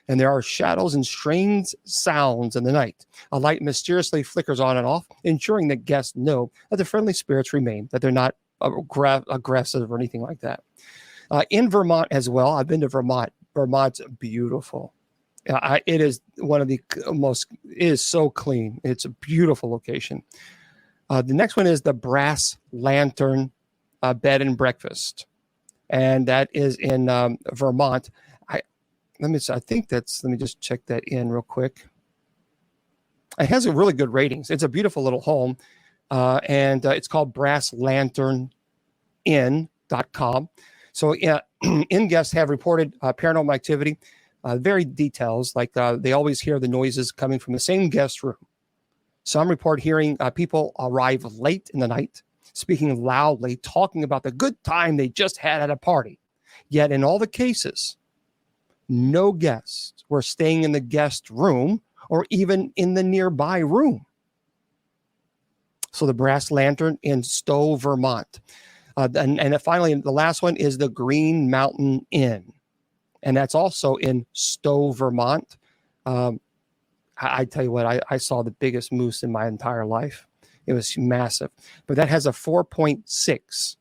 And there are shadows and strange sounds in the night. A light mysteriously flickers on and off, ensuring that guests know that the friendly spirits remain, that they're not aggressive or anything like that. In Vermont as well, I've been to Vermont. Vermont's beautiful. It is one of the most, it is so clean. It's a beautiful location. The next one is the Brass Lantern Bed and Breakfast. And that is in Vermont. Let me just check that in real quick. It has a really good ratings. It's a beautiful little home. And it's called BrassLanternInn.com. So in guests have reported paranormal activity, varied details, like they always hear the noises coming from the same guest room. Some report hearing people arrive late in the night, speaking loudly, talking about the good time they just had at a party. Yet in all the cases, no guests were staying in the guest room or even in the nearby room. So the Brass Lantern in Stowe, Vermont. And finally, the last one is the Green Mountain Inn. And that's also in Stowe, Vermont. I tell you what, I saw the biggest moose in my entire life. It was massive. But that has a 4.6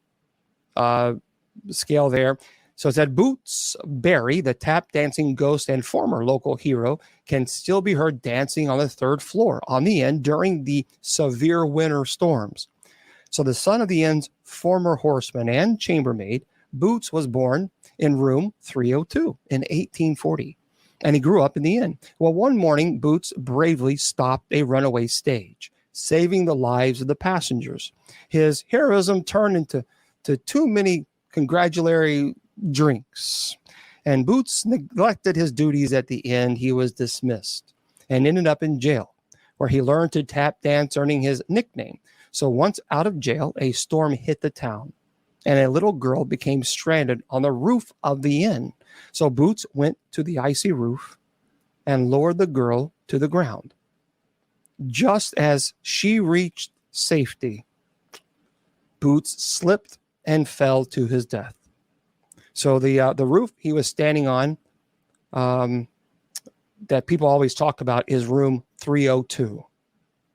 scale there. So it's at Boots Barry, the tap dancing ghost and former local hero, can still be heard dancing on the third floor on the inn during the severe winter storms. So the son of the inn's former horseman and chambermaid, Boots was born in room 302 in 1840, and he grew up in the inn. Well, one morning, Boots bravely stopped a runaway stage, saving the lives of the passengers. His heroism turned into too many congratulatory drinks, and Boots neglected his duties at the inn. He was dismissed and ended up in jail, where he learned to tap dance, earning his nickname. So once out of jail, a storm hit the town, and a little girl became stranded on the roof of the inn. So Boots went to the icy roof and lowered the girl to the ground. Just as she reached safety, Boots slipped and fell to his death. So the roof he was standing on that people always talk about is room 302.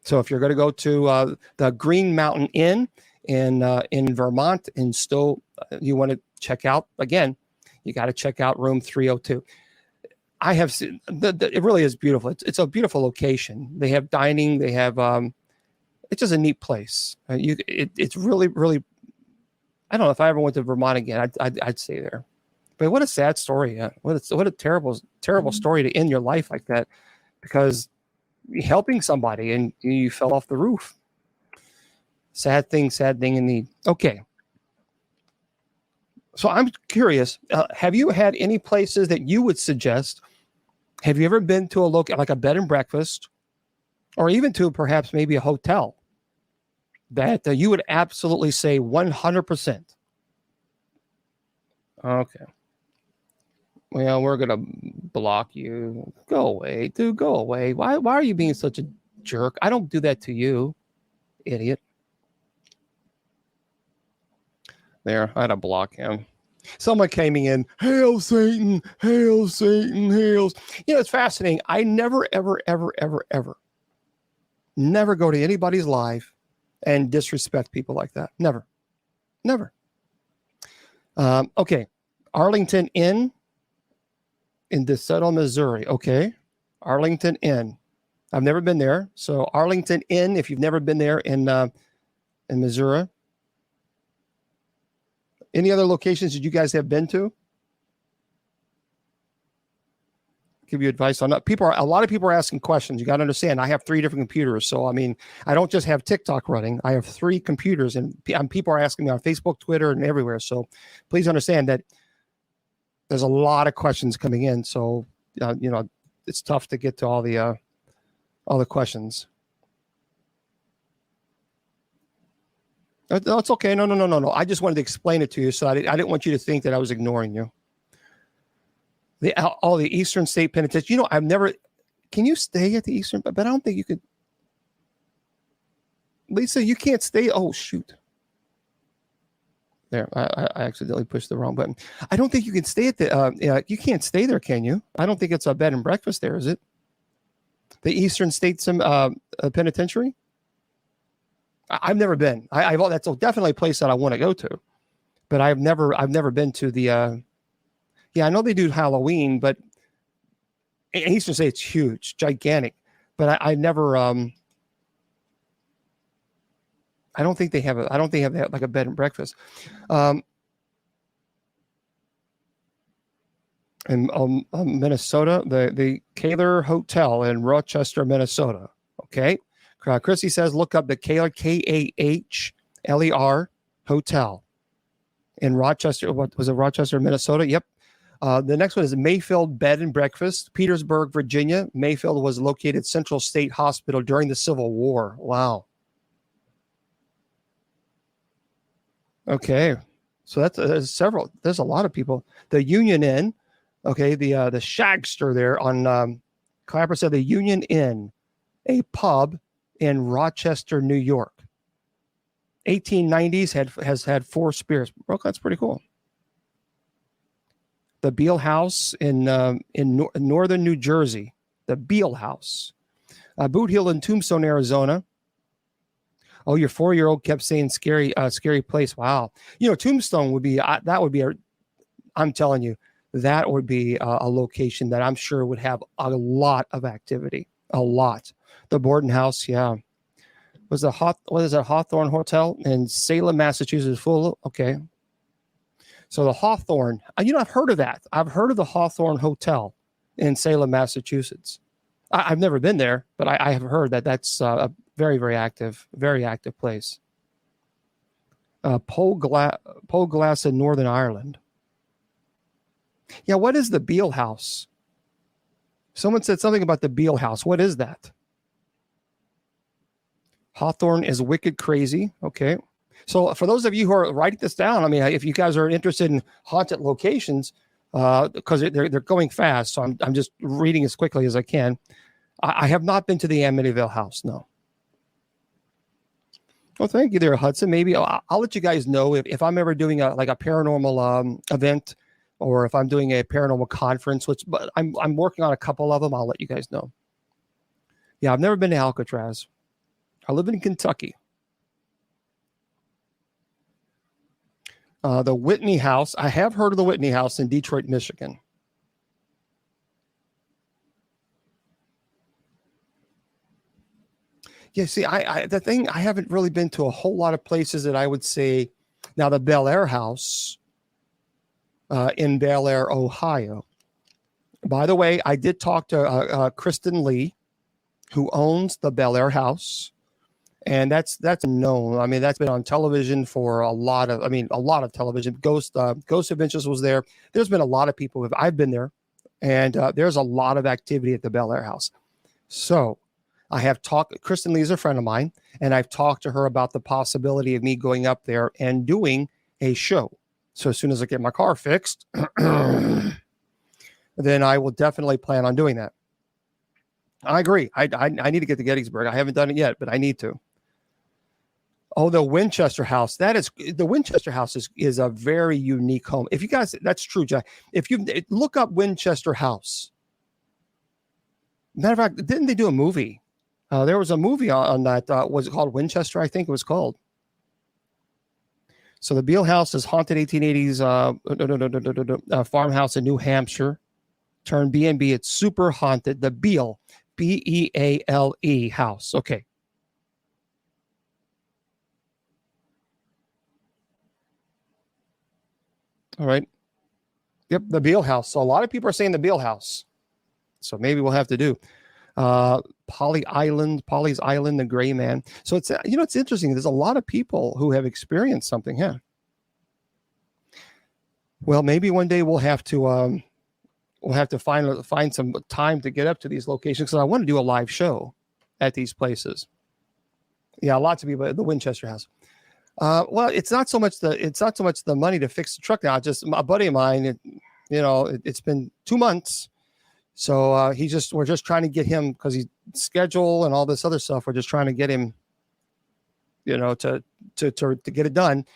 So if you're going to go to the Green Mountain Inn in Vermont, in Stowe, you want to check out, again, you got to check out room 302. I have seen, it really is beautiful. It's a beautiful location. They have dining. They have, it's just a neat place. It's really, really, I don't know if I ever went to Vermont again, I'd stay there. But what a sad story. What a terrible, terrible story to end your life like that, because you're helping somebody and you fell off the roof. Sad thing indeed. Okay. So I'm curious, have you had any places that you would suggest? Have you ever been to like a bed and breakfast, or even to perhaps maybe a hotel that you would absolutely say 100%? Okay. Well, we're going to block you. Go away, dude. Go away. Why are you being such a jerk? I don't do that to you, idiot. There, I had to block him. Someone came in, hail Satan, hail Satan, hail. You know, it's fascinating. I never, ever, ever, ever, ever, never go to anybody's live and disrespect people like that. Never. Never. Okay. Arlington Inn in DeSoto, Missouri. Okay. Arlington Inn. I've never been there. So Arlington Inn, if you've never been there in Missouri. Any other locations that you guys have been to? Give you advice on that. A lot of people are asking questions. You got to understand, I have 3 different computers. So, I mean, I don't just have TikTok running. I have 3 computers, and people are asking me on Facebook, Twitter, and everywhere. So please understand that there's a lot of questions coming in. So, you know, it's tough to get to all the questions. No, it's okay. No. I just wanted to explain it to you. So I didn't want you to think that I was ignoring you. All the Eastern State Penitentiary. You know, I've never. Can you stay at the Eastern? But I don't think you could. Lisa, you can't stay. Oh, shoot. There, I accidentally pushed the wrong button. I don't think you can stay at the. You can't stay there, can you? I don't think it's a bed and breakfast there, is it? The Eastern State Penitentiary. I've never been. That's definitely a place that I want to go to, but I've never been to the. Yeah, I know they do Halloween, but Eastern State's huge, gigantic. But I never. I don't think they have like a bed and breakfast. In Minnesota, the Kaler Hotel in Rochester, Minnesota. Okay. Chrissy says, look up the Kaler, Kahler Hotel in Rochester. What was it? Rochester, Minnesota. Yep. The next one is Mayfield Bed and Breakfast, Petersburg, Virginia. Mayfield was located at Central State Hospital during the Civil War. Wow. Okay. So there's several. There's a lot of people. The Union Inn. Okay. The Shagster there on Clapper said the Union Inn, a pub in Rochester, New York. 1890s has had 4 spirits. Oh, that's pretty cool. The Beale House in northern New Jersey. The Beale House. Boot Hill in Tombstone, Arizona. Oh, your 4-year-old kept saying scary place. Wow. You know, Tombstone would be I'm telling you, that would be a location that I'm sure would have a lot of activity. A lot. The Borden House, yeah. What is it, Hawthorne Hotel in Salem, Massachusetts? Full. Okay. So the Hawthorne, I've heard of that. I've heard of the Hawthorne Hotel in Salem, Massachusetts. I've never been there, but I have heard that that's a very, very active place. Pole Glass in Northern Ireland. Yeah, what is the Beale House? Someone said something about the Beale House. What is that? Hawthorne is wicked crazy. Okay. So for those of you who are writing this down, I mean, if you guys are interested in haunted locations, because they're going fast, so I'm just reading as quickly as I can. I have not been to the Amityville House. No. Well, thank you there, Hudson. Maybe I'll let you guys know if I'm ever doing a paranormal event or if I'm doing a paranormal conference, but I'm working on a couple of them. I'll let you guys know. Yeah, I've never been to Alcatraz. I live in Kentucky. The Whitney House. I have heard of the Whitney House in Detroit, Michigan. Yeah, see, I haven't really been to a whole lot of places that I would say. Now, the Bel Air House in Bel Air, Ohio. By the way, I did talk to Kristen Lee, who owns the Bel Air House, and that's known. I mean, that's been on television for a lot of television. Ghost Adventures was there. There's been a lot of people I've been there, and there's a lot of activity at the Bel Air House. So I have talked. Kristen Lee is a friend of mine, and I've talked to her about the possibility of me going up there and doing a show. So as soon as I get my car fixed, then I will definitely plan on doing that. I agree. I need to get to Gettysburg. I haven't done it yet, but I need to. Oh, the Winchester House. The Winchester House is a very unique home. If you guys, that's true, Jack. If you look up Winchester House. Matter of fact, didn't they do a movie? There was a movie on that. Was it called Winchester? I think it was called. So the Beale House is haunted 1880s farmhouse in New Hampshire. Turned B&B. It's super haunted. The Beale, Beale house. Okay. All right. Yep, the Beale House. So a lot of people are saying the Beale House. So maybe we'll have to do Polly's Island, the Gray Man. So it's it's interesting. There's a lot of people who have experienced something here. Well, maybe one day we'll have to find some time to get up to these locations because I want to do a live show at these places. Yeah, lots of people at the Winchester House. Well, it's not so much the money to fix the truck now. Just a buddy of mine. It's been 2 months. So we're just trying to get him because he's schedule and all this other stuff. We're just trying to get him, to get it done.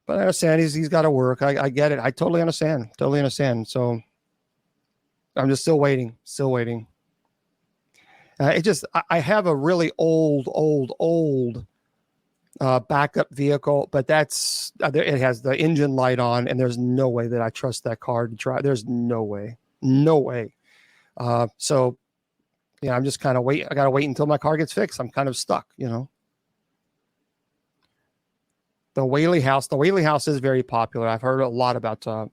But I understand he's got to work. I get it. I totally understand. So I'm just still waiting. I have a really old backup vehicle, but it has the engine light on, and there's no way that I trust that car to drive. There's no way. So yeah, I'm just kind of I got to wait until my car gets fixed. I'm kind of stuck, The Whaley House. The Whaley House is very popular. I've heard a lot about the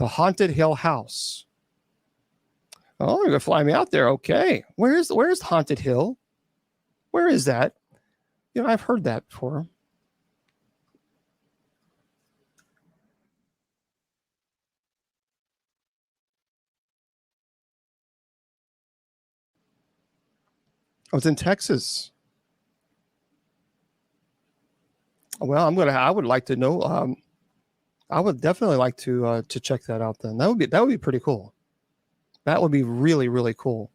Haunted Hill House. Oh, you're gonna fly me out there. Okay. Where's Haunted Hill? Where is that? I've heard that before. Oh, it's in Texas. Well, I would like to know. I would definitely like to check that out. Then that would be pretty cool. That would be really, really cool.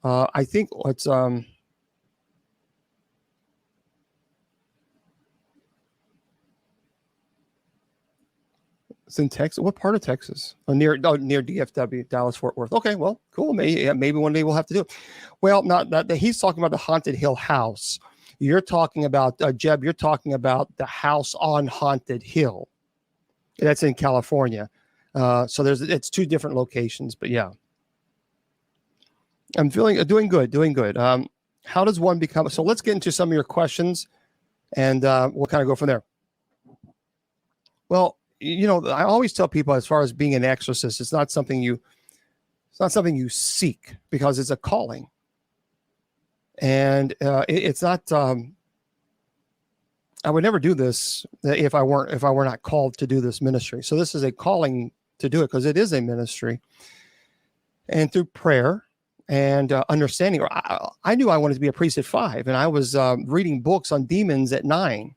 I think it's in Texas. What part of Texas? Near DFW, Dallas Fort Worth. Okay, well, cool. Maybe one day we'll have to do it. Well, not that he's talking about the Haunted Hill House. You're talking about Jeb. You're talking about the house on Haunted Hill. That's in California. So it's two different locations, but yeah. I'm doing good. How does one become? So let's get into some of your questions, and we'll kind of go from there. Well, I always tell people, as far as being an exorcist, it's not something you seek, because it's a calling, and it's not. I would never do this if I were not called to do this ministry. So this is a calling to do it, because it is a ministry, and through prayer and understanding. I knew I wanted to be a priest at 5, and I was reading books on demons at 9.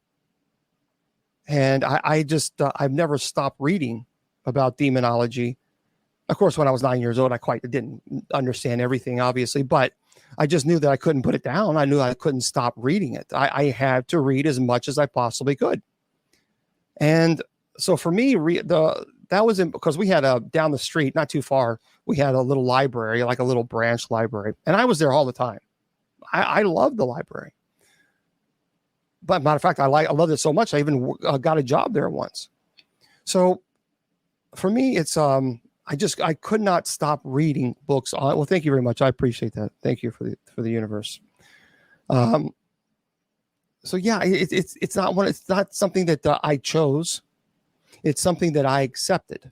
And I've never stopped reading about demonology. Of course, when I was 9 years old, I didn't understand everything, obviously, but I just knew that I couldn't put it down. I knew I couldn't stop reading it. I had to read as much as I possibly could. And so for me, that that was because we had down the street, not too far, we had a little library, like a little branch library. And I was there all the time. I loved the library. But matter of fact, I loved it so much, I even got a job there once. So for me, it's I could not stop reading books on. Well, thank you very much. I appreciate that. Thank you for the universe. So yeah, it's not something that I chose. It's something that I accepted,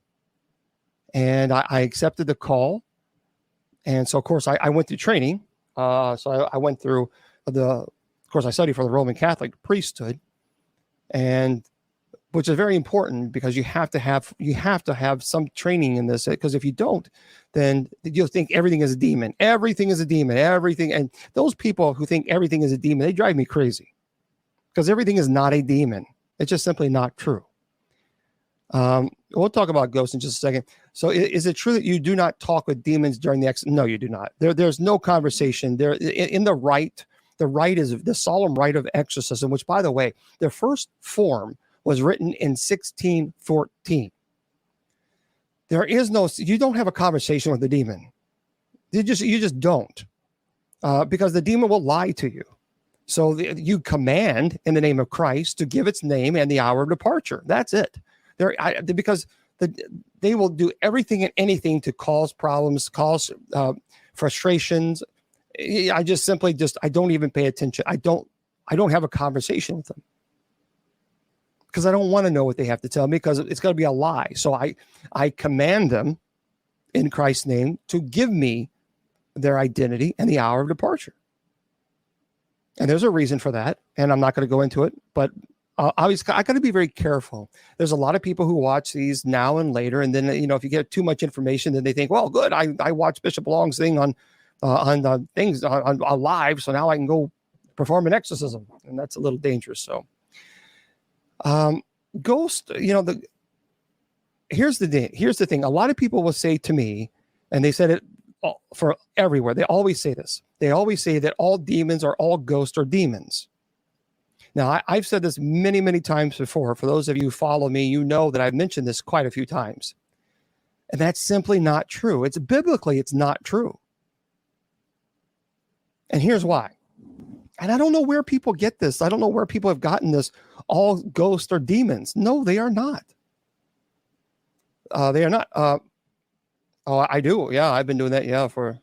and I accepted the call. And so, of course, I went through training. So I went through of course, I studied for the Roman Catholic priesthood, and which is very important because you have to have some training in this, because if you don't, then you'll think everything is a demon. Everything is a demon. Everything. And those people who think everything is a demon, they drive me crazy, because everything is not a demon. It's just simply not true. We'll talk about ghosts in just a second. So is it true that you do not talk with demons during the No, you do not. There's no conversation there in the rite. The rite is the solemn rite of exorcism, which, by the way, their first form was written in 1614. You don't have a conversation with the demon. You just don't, because the demon will lie to you. So you command in the name of Christ to give its name and the hour of departure. That's it. Because they will do everything and anything to cause problems, cause frustrations. I just simply I don't even pay attention. I don't have a conversation with them, because I don't want to know what they have to tell me, because it's going to be a lie. So I command them in Christ's name to give me their identity and the hour of departure. And there's a reason for that, and I'm not going to go into it, but I got to be very careful. There's a lot of people who watch these now and later, and then if you get too much information, then they think, well, good, I watched Bishop Long's thing on things on live, so now I can go perform an exorcism, and that's a little dangerous. So, ghost, here's the thing. A lot of people will say to me, and they said it for everywhere. They always say this. They always say that all demons or all ghosts are demons. Now, I've said this many, many times before. For those of you who follow me, you know that I've mentioned this quite a few times. And that's simply not true. Biblically, it's not true. And here's why. And I don't know where people get this. I don't know where people have gotten this. All ghosts are demons. No, they are not. They are not. Oh, I do. Yeah, I've been doing that. Yeah, for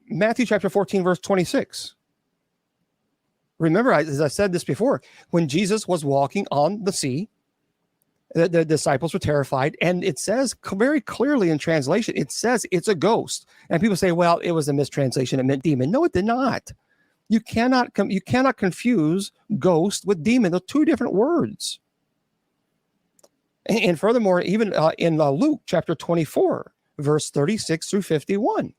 Matthew chapter 14, verse 26. Remember, as I said this before, when Jesus was walking on the sea, the disciples were terrified, and it says very clearly in translation, it says it's a ghost. And people say, well, it was a mistranslation, it meant demon. No, it did not. You cannot confuse ghost with demon. They're two different words. And furthermore, even in Luke chapter 24, verse 36 through 51.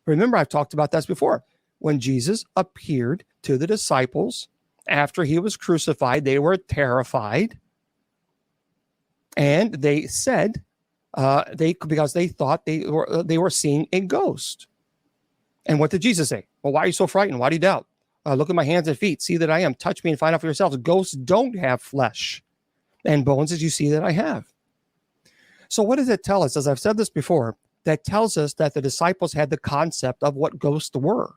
Remember, I've talked about this before. When Jesus appeared to the disciples after he was crucified, they were terrified. And they said, because they thought they were seeing a ghost. And what did Jesus say? Well, why are you so frightened? Why do you doubt? Look at my hands and feet. See that I am. Touch me and find out for yourselves. Ghosts don't have flesh and bones as you see that I have. So what does it tell us? As I've said this before, that tells us that the disciples had the concept of what ghosts were.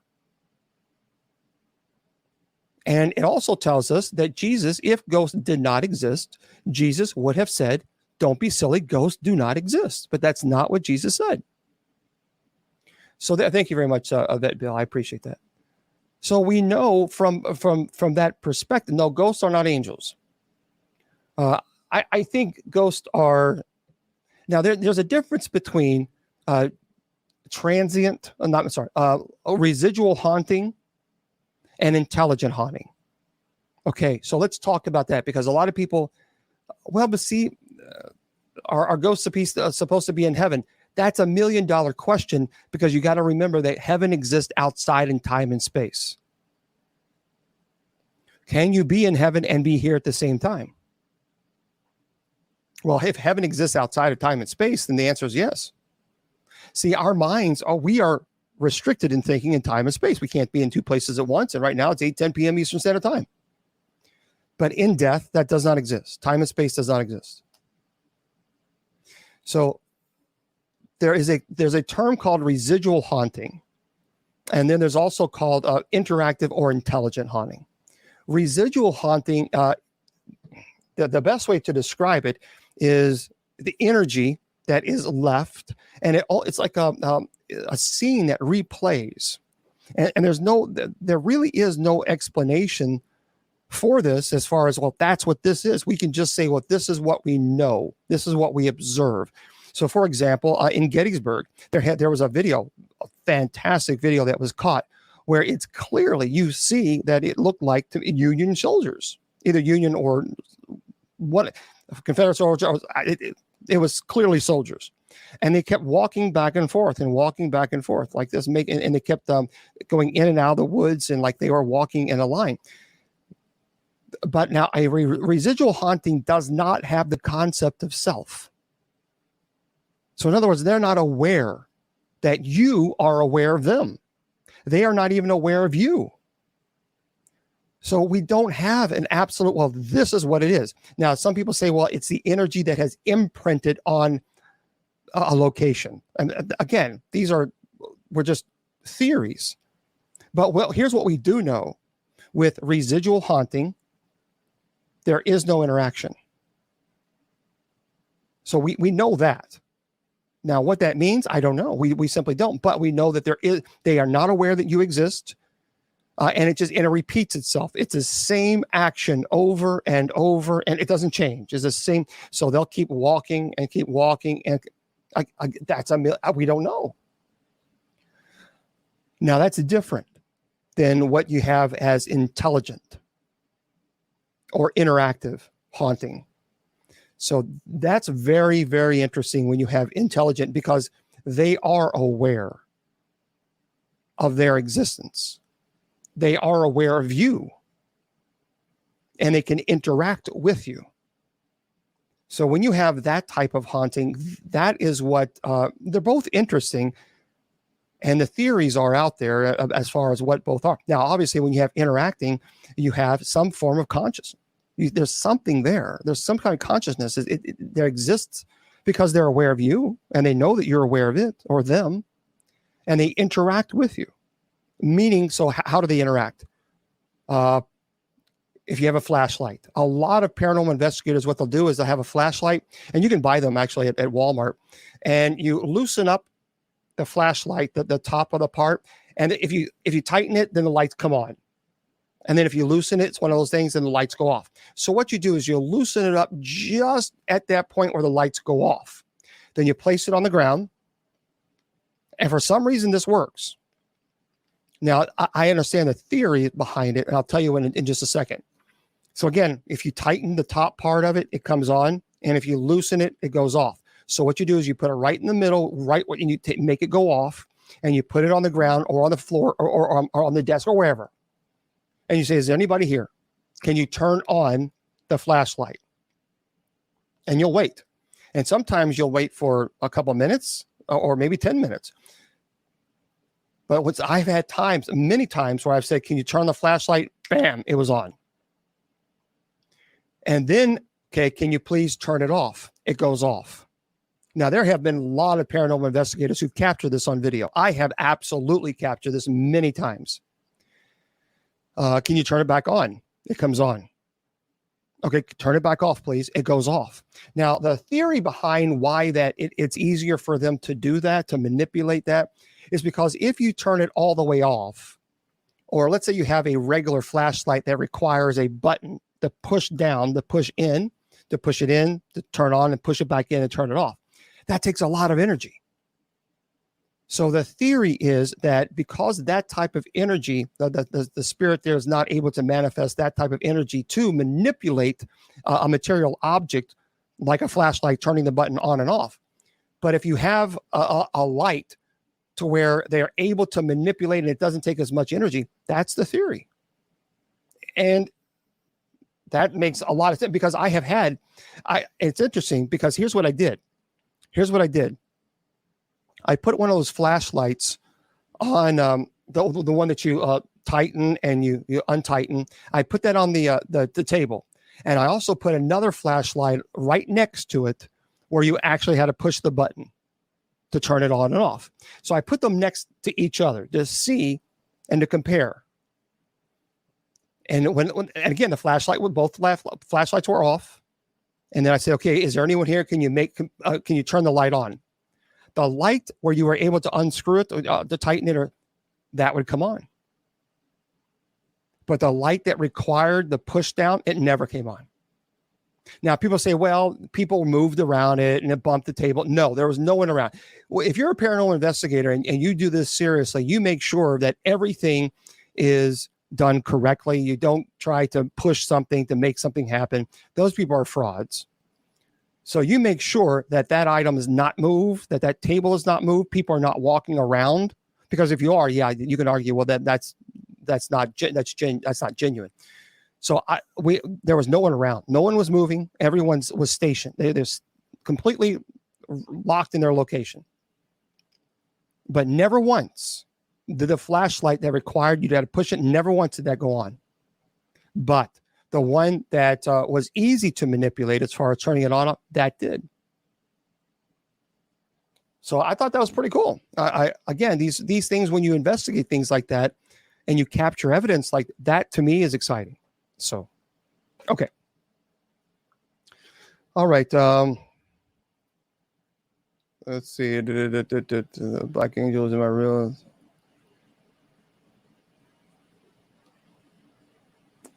And it also tells us that Jesus, if ghosts did not exist, Jesus would have said, don't be silly, ghosts do not exist. But that's not what Jesus said. So thank you very much, Vet Bill. I appreciate that. So we know from that perspective, no, ghosts are not angels. I think ghosts are, now there's a difference between residual haunting and intelligent haunting. Okay, so let's talk about that, because a lot of people, well, but see, are ghosts supposed to be in heaven? That's $1 million question, because you got to remember that heaven exists outside in time and space. Can you be in heaven and be here at the same time? Well, if heaven exists outside of time and space, then the answer is yes. See, our minds we are restricted in thinking in time and space. We can't be in two places at once. And right now it's 8:10 p.m. Eastern Standard Time. But in death, that does not exist. Time and space does not exist. So there's a term called residual haunting. And then there's also called interactive or intelligent haunting. Residual haunting, the best way to describe it is the energy that is left, and it's like a scene that replays. And there really is no explanation for this as far as, well, that's what this is. We can just say, well, this is what we know. This is what we observe. So, for example, in Gettysburg, there was a fantastic video that was caught where it's clearly, you see that it looked like Union soldiers, either Union or what, Confederate soldiers. It was clearly soldiers. And they kept walking back and forth like this, and they kept going in and out of the woods, and like they were walking in a line. But now a residual haunting does not have the concept of self. So in other words, they're not aware that you are aware of them. They are not even aware of you. So we don't have an absolute, well, this is what it is. Now, some people say, well, it's the energy that has imprinted on a location. And again, we're just theories. But well, here's what we do know. With residual haunting, there is no interaction. So we know that. Now, what that means, I don't know. We simply don't. But we know that they are not aware that you exist. And it repeats itself. It's the same action over and over, and it doesn't change. It's the same. So they'll keep walking, and we don't know. Now that's different than what you have as intelligent or interactive haunting. So that's very, very interesting when you have intelligent, because they are aware of their existence. They are aware of you, and they can interact with you. So when you have that type of haunting, that is what they're both interesting. And the theories are out there as far as what both are. Now, obviously, when you have interacting, you have some form of consciousness. There's something there. There's some kind of consciousness. There exists because they're aware of you, and they know that you're aware of it or them, and they interact with you. Meaning, so how do they interact? If you have a flashlight, a lot of paranormal investigators, what they'll do is they'll have a flashlight, and you can buy them actually at Walmart, and you loosen up the flashlight, the top of the part, and if you tighten it, then the lights come on. And then if you loosen it, it's one of those things, and the lights go off. So what you do is you loosen it up just at that point where the lights go off. Then you place it on the ground, and for some reason this works. Now, I understand the theory behind it, and I'll tell you in just a second. So again, if you tighten the top part of it, it comes on, and if you loosen it, it goes off. So what you do is you put it right in the middle, right what you need to make it go off, and you put it on the ground or on the floor or on the desk or wherever. And you say, is there anybody here? Can you turn on the flashlight? And you'll wait. And sometimes you'll wait for a couple minutes or maybe 10 minutes. But I've had many times where I've said, can you turn the flashlight? Bam, it was on. And then, okay, can you please turn it off? It goes off. Now, there have been a lot of paranormal investigators who've captured this on video. I have absolutely captured this many times. Can you turn it back on? It comes on. Okay, turn it back off, please. It goes off. Now, the theory behind why that it's easier for them to do that, to manipulate that, is because if you turn it all the way off, or let's say you have a regular flashlight that requires a button to push down, to push in, to push it in, to turn on, and push it back in and turn it off. That takes a lot of energy. So the theory is that because that type of energy, the spirit there is not able to manifest that type of energy to manipulate a material object like a flashlight, turning the button on and off. But if you have a light to where they're able to manipulate and it doesn't take as much energy, that's the theory. And that makes a lot of sense, because it's interesting, because here's what I did. I put one of those flashlights on the one that you tighten and you untighten. I put that on the table. And I also put another flashlight right next to it where you actually had to push the button to turn it on and off. So I put them next to each other to see and to compare. And and again, the flashlight with both flashlights were off. And then I said, okay, is there anyone here? Can you turn the light on? The light where you were able to unscrew it, to tighten it, or that would come on. But the light that required the push down, it never came on. Now, people say, well, people moved around it and it bumped the table. No, there was no one around. Well, if you're a paranormal investigator and you do this seriously, you make sure that everything is done correctly. You don't try to push something to make something happen. Those people are frauds. So you make sure that that item is not moved, that table is not moved. People are not walking around, because if you are, yeah, you can argue, well, that's not genuine. So there was no one around. No one was moving. Everyone was stationed. They're completely locked in their location. But never once did the flashlight that required you to push it, never once did that go on. But the one that was easy to manipulate as far as turning it on, that did. So I thought that was pretty cool. Again, these things, when you investigate things like that and you capture evidence like that, to me is exciting. So, okay. All right. Let's see. Black Angels in my real.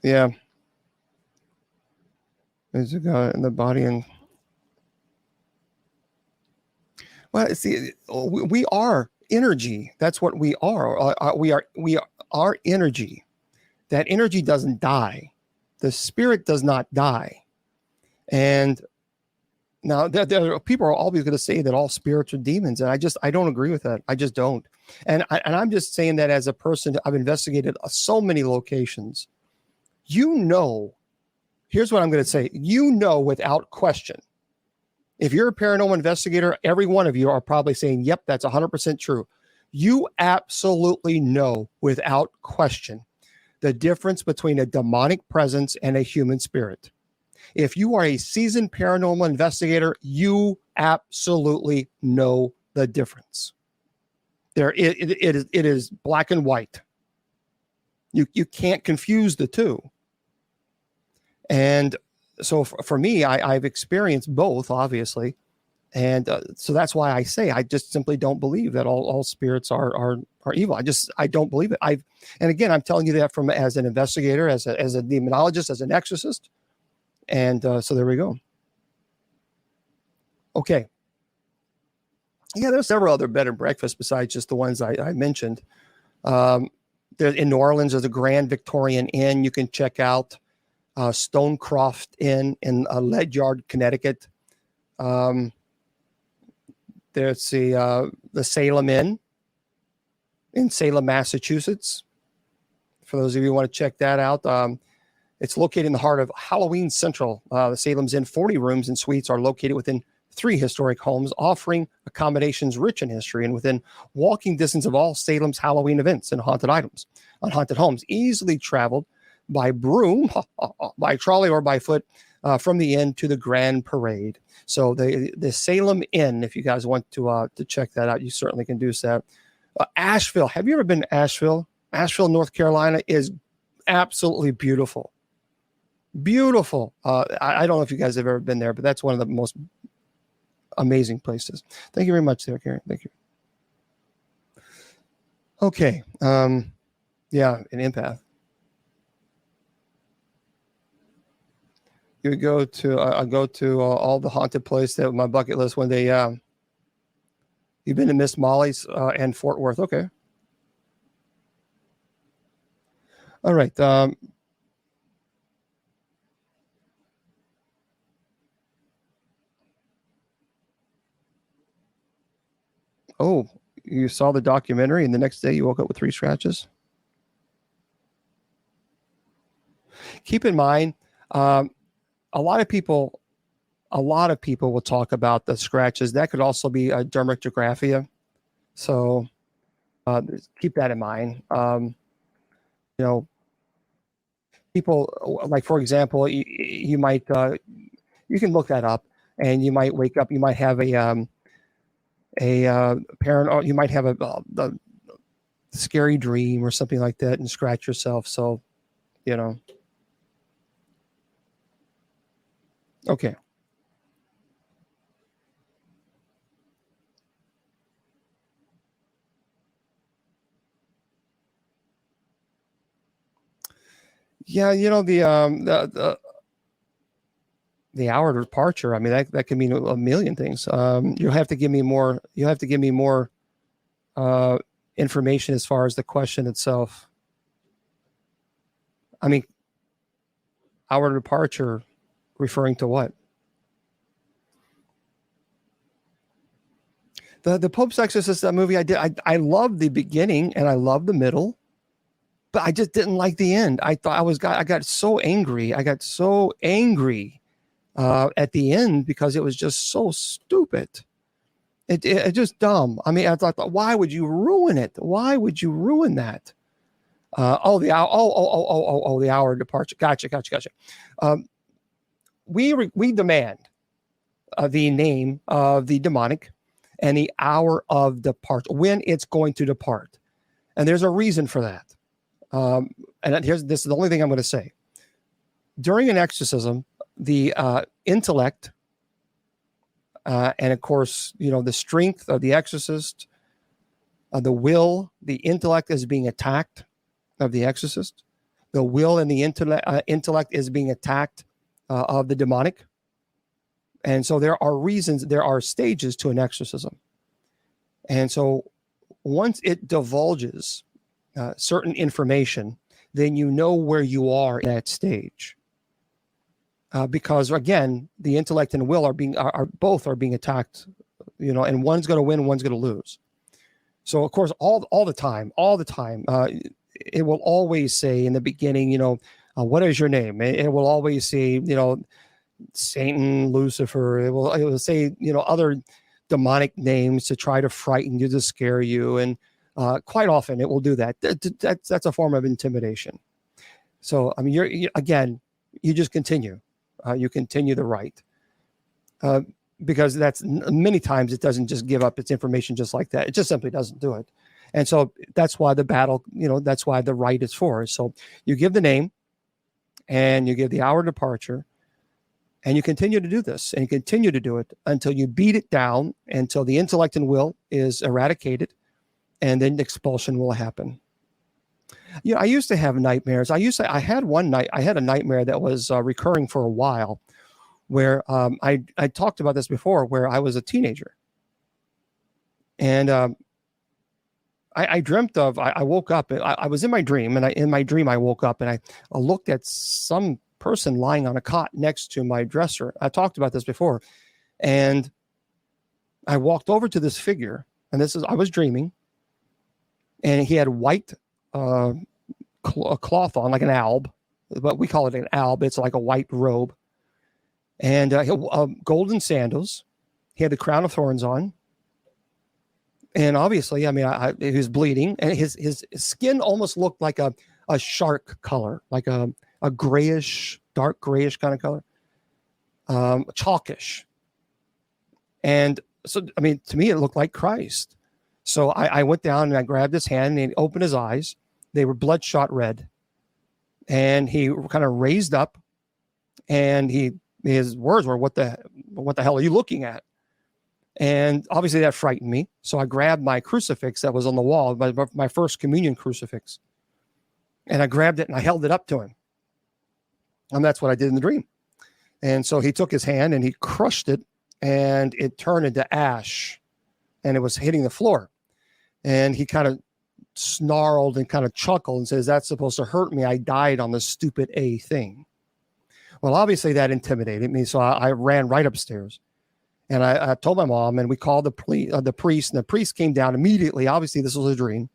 Yeah. There's a guy in the body, and well, see, we are energy. That's what we are. We are energy. That energy doesn't die. The spirit does not die. And now there people are always going to say that all spirits are demons, and I don't agree with that. I just don't. And I'm just saying that as a person. I've investigated so many locations. Here's what I'm going to say. Without question, if you're a paranormal investigator, every one of you are probably saying, yep, that's 100% true. You absolutely know without question the difference between a demonic presence and a human spirit. If you are a seasoned paranormal investigator, you absolutely know the difference. It is black and white. You can't confuse the two. And so for me, I've experienced both, obviously. And so that's why I say I just simply don't believe that all spirits are evil. I don't believe it. And again, I'm telling you that as an investigator, as a demonologist, as an exorcist. And so there we go. Okay. Yeah, there's several other bed and breakfasts besides just the ones I mentioned. In New Orleans, there's a Grand Victorian Inn you can check out. Stonecroft Inn in Ledyard, Connecticut. There's the Salem Inn in Salem, Massachusetts. For those of you who want to check that out, it's located in the heart of Halloween Central. The Salem's Inn 40 rooms and suites are located within 3 historic homes, offering accommodations rich in history and within walking distance of all Salem's Halloween events and haunted items on haunted homes, easily traveled by broom, by trolley, or by foot from the inn to the Grand Parade. So the Salem Inn, if you guys want to check that out, you certainly can do that. Asheville. Have you ever been to Asheville? Asheville, North Carolina is absolutely beautiful. Beautiful. I don't know if you guys have ever been there, but that's one of the most amazing places. Thank you very much there, Karen. Thank you. Okay. Yeah, an empath. You go to I go to all the haunted places that my bucket list one day. You've been to Miss Molly's and Fort Worth. Okay. All right. Oh, you saw the documentary and the next day you woke up with 3 scratches? Keep in mind, a lot of people will talk about the scratches. That could also be a dermatographia. So keep that in mind. people, like for example, you might you can look that up, and you might wake up. You might have a parent, or you might have a scary dream or something like that, and scratch yourself. So, you know. Okay. Yeah, the hour of departure. I mean, that can mean a million things. You'll have to give me more. You'll have to give me more information as far as the question itself. I mean, hour of departure, referring to what? The Pope's Exorcist, that movie I did. I loved the beginning and I loved the middle, but I just didn't like the end. I thought I got so angry. I got so angry at the end because it was just so stupid. It just dumb. I mean, I thought, why would you ruin it? Why would you ruin that? The hour. The hour of departure. Gotcha. We demand the name of the demonic and the hour of departure, when it's going to depart, and there's a reason for that. And this is the only thing I'm going to say. During an exorcism, the intellect, and of course, the strength of the exorcist, the will, the intellect is being attacked of the exorcist. The will and the intellect is being attacked of the demonic. And so there are reasons, there are stages to an exorcism. And so once it divulges certain information, then you know where you are in that stage. Because again, the intellect and will are both being attacked, and one's going to win, one's going to lose. So of course, all the time, it will always say in the beginning, what is your name? It will always say, Satan, Lucifer. It will say, other demonic names to try to frighten you, to scare you, and quite often it will do that. That's a form of intimidation. So I mean, you just continue. You continue the rite, because that's many times it doesn't just give up its information just like that. It just simply doesn't do it. And so that's why the battle, that's why the rite is for. So you give the name and you give the hour of departure, and you continue to do this and you continue to do it until you beat it down, until the intellect and will is eradicated, and then expulsion will happen. I used to have nightmares. I had a nightmare that was recurring for a while, where I talked about this before, where I was a teenager, and I dreamt of. I woke up. I was in my dream, and in my dream I woke up and I looked at some person lying on a cot next to my dresser. I talked about this before, and I walked over to this figure, and I was dreaming, and he had white cloth on, like an alb, but we call it an alb. It's like a white robe, and golden sandals. He had the crown of thorns on, and obviously, I mean, he was bleeding, and his skin almost looked like a shark color, like a grayish, dark grayish kind of color, chalkish. And so, I mean, to me, it looked like Christ. So I went down and I grabbed his hand and he opened his eyes. They were bloodshot red. And he kind of raised up, and his words were, what the hell are you looking at? And obviously that frightened me. So I grabbed my crucifix that was on the wall, my first communion crucifix. And I grabbed it and I held it up to him. And that's what I did in the dream. And so he took his hand and he crushed it, and it turned into ash, and it was hitting the floor. And he kind of snarled and kind of chuckled and says, "That's supposed to hurt me. I died on the stupid A thing." Well, obviously that intimidated me. So I ran right upstairs, and I told my mom, and we called the priest, and the priest came down immediately. Obviously this was a dream,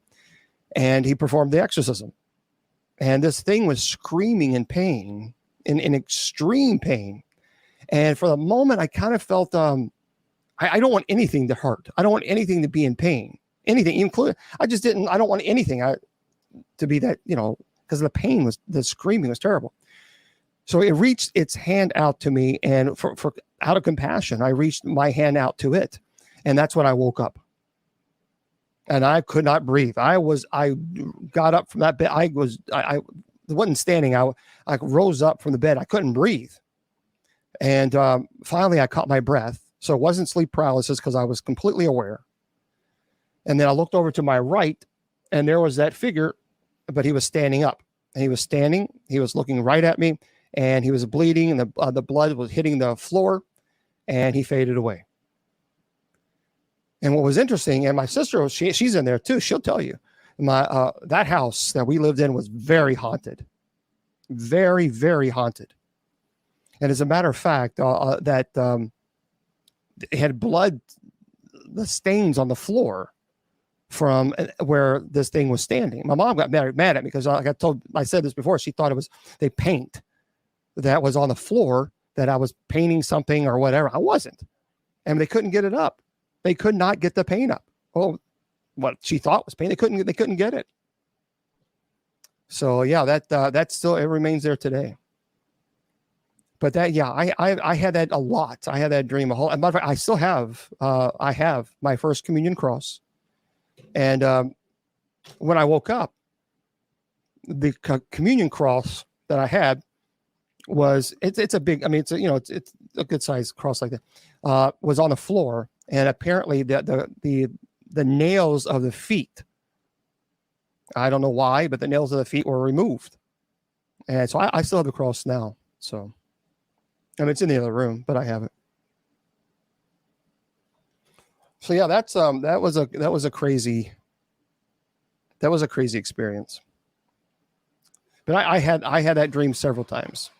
and he performed the exorcism. And this thing was screaming in pain, in extreme pain. And for the moment, I kind of felt, I don't want anything to hurt. I don't want anything to be in pain. Anything, including, I don't want anything to be that, because the screaming was terrible. So it reached its hand out to me, and for out of compassion, I reached my hand out to it, and that's when I woke up. And I could not breathe. I got up from that bed. I wasn't standing. I rose up from the bed. I couldn't breathe. And finally, I caught my breath. So it wasn't sleep paralysis because I was completely aware. And then I looked over to my right, and there was that figure, but he was standing up. And he was standing. He was looking right at me, and he was bleeding, and the blood was hitting the floor, and he faded away. And what was interesting, and my sister, she's in there too. She'll tell you, that house that we lived in was very haunted, very, very haunted. And as a matter of fact, it had blood, the stains on the floor from where this thing was standing. My mom got mad at me because I said this before. She thought it was the paint that was on the floor, that I was painting something or whatever. I wasn't, and they couldn't get it up. They could not get the paint up. Oh, what she thought was paint. They couldn't get it. So yeah, that still, it remains there today. But that, yeah, I had that a lot. I had that dream a whole. As a matter of fact, I still have. I have my first communion cross, and when I woke up, the communion cross that I had was it's a big. I mean, it's a good sized cross like that. Was on the floor. And apparently the nails of the feet, I don't know why, but the nails of the feet were removed. And so I still have the cross now. So, I mean, it's in the other room, but I have it. So yeah, that was a crazy experience. But I had that dream several times.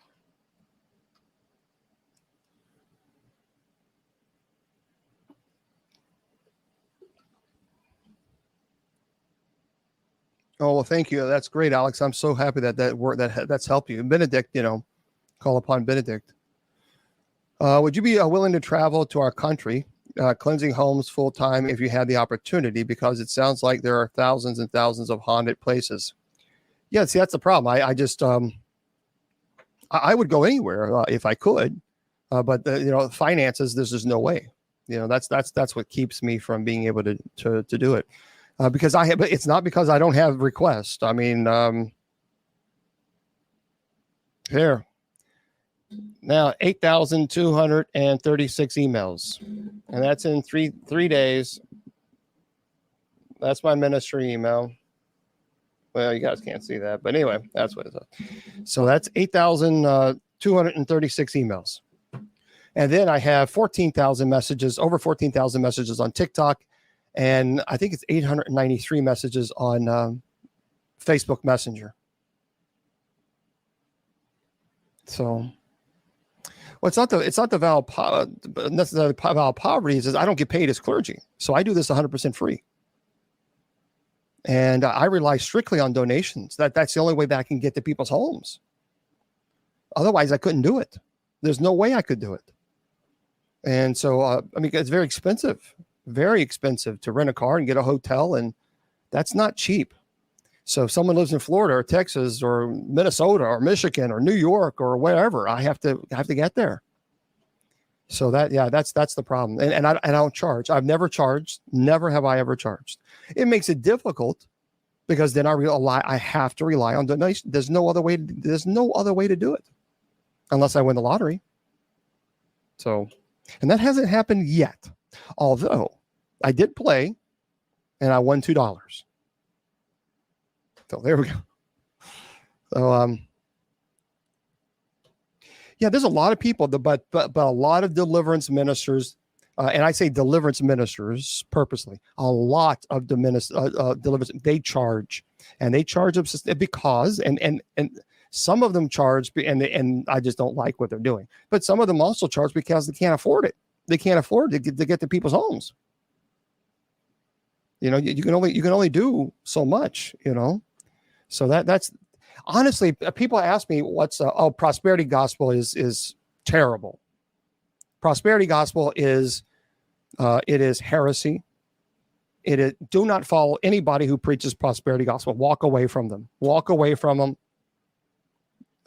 Oh, well, thank you. That's great, Alex. I'm so happy that's helped you. And Benedict, call upon Benedict. Would you be willing to travel to our country, cleansing homes full time if you had the opportunity? Because it sounds like there are thousands and thousands of haunted places. Yeah, see, that's the problem. I just I would go anywhere if I could, but finances. There's just no way. That's what keeps me from being able to do it. Because but it's not because I don't have requests. I mean, here now 8,236 emails, and that's in three days. That's my ministry email. Well, you guys can't see that, but anyway, that's what it is. So that's 8,236 emails, and then I have 14,000 messages, over 14,000 messages on TikTok. And I think it's 893 messages on Facebook Messenger. So, well, it's not the vow necessarily vow of poverty. Is I don't get paid as clergy, so I do this 100% free, and I rely strictly on donations. That's the only way that I can get to people's homes. Otherwise, I couldn't do it. There's no way I could do it. And so, I mean, it's very expensive. Very expensive to rent a car and get a hotel, and that's not cheap. So if someone lives in Florida or Texas or Minnesota or Michigan or New York or wherever, I have to get there. So that's the problem. And I don't charge. I've never charged. Never have I ever charged. It makes it difficult because then I have to rely on donation. There's no other way to do it unless I win the lottery. So, and that hasn't happened yet. Although I did play and I won $2. So there we go. So yeah, there's a lot of people, but a lot of deliverance ministers, and I say deliverance ministers purposely. A lot of deliverance, they charge, and they charge because and some of them charge, and I just don't like what they're doing. But some of them also charge because they can't afford it. They can't afford to get to people's homes. You can only do so much. So that's honestly, people ask me what's prosperity gospel is terrible. Prosperity gospel is it is heresy. Do not follow anybody who preaches prosperity gospel. Walk away from them. Walk away from them.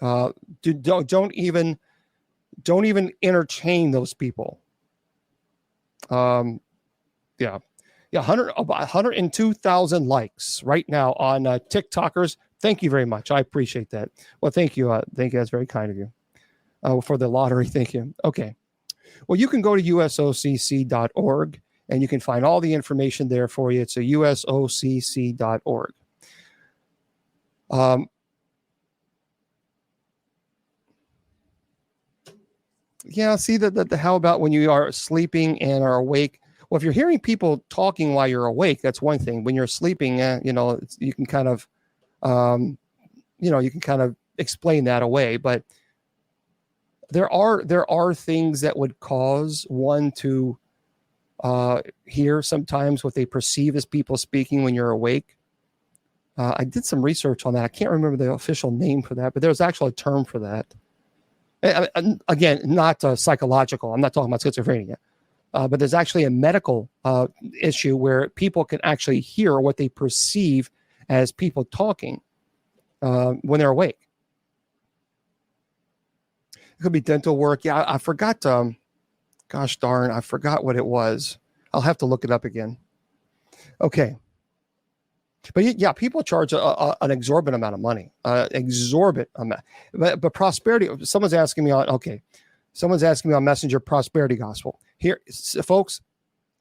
Don't even entertain those people. Yeah, 102,000 likes right now on TikTokers. Thank you very much. I appreciate that. Well, thank you. Thank you. That's very kind of you. For the lottery. Thank you. Okay. Well, you can go to usocc.org and you can find all the information there for you. It's usocc.org. Yeah, see how about when you are sleeping and are awake? Well, if you're hearing people talking while you're awake, that's one thing. When you're sleeping, you can kind of, explain that away. But there are things that would cause one to hear sometimes what they perceive as people speaking when you're awake. I did some research on that. I can't remember the official name for that, but there's actually a term for that. Again, not psychological. I'm not talking about schizophrenia, but there's actually a medical issue where people can actually hear what they perceive as people talking when they're awake. It could be dental work. Yeah, I forgot. Gosh darn, I forgot what it was. I'll have to look it up again. Okay. But yeah, people charge an exorbitant amount of money, exorbitant amount. But prosperity, someone's asking me on Messenger, prosperity gospel. Here, folks,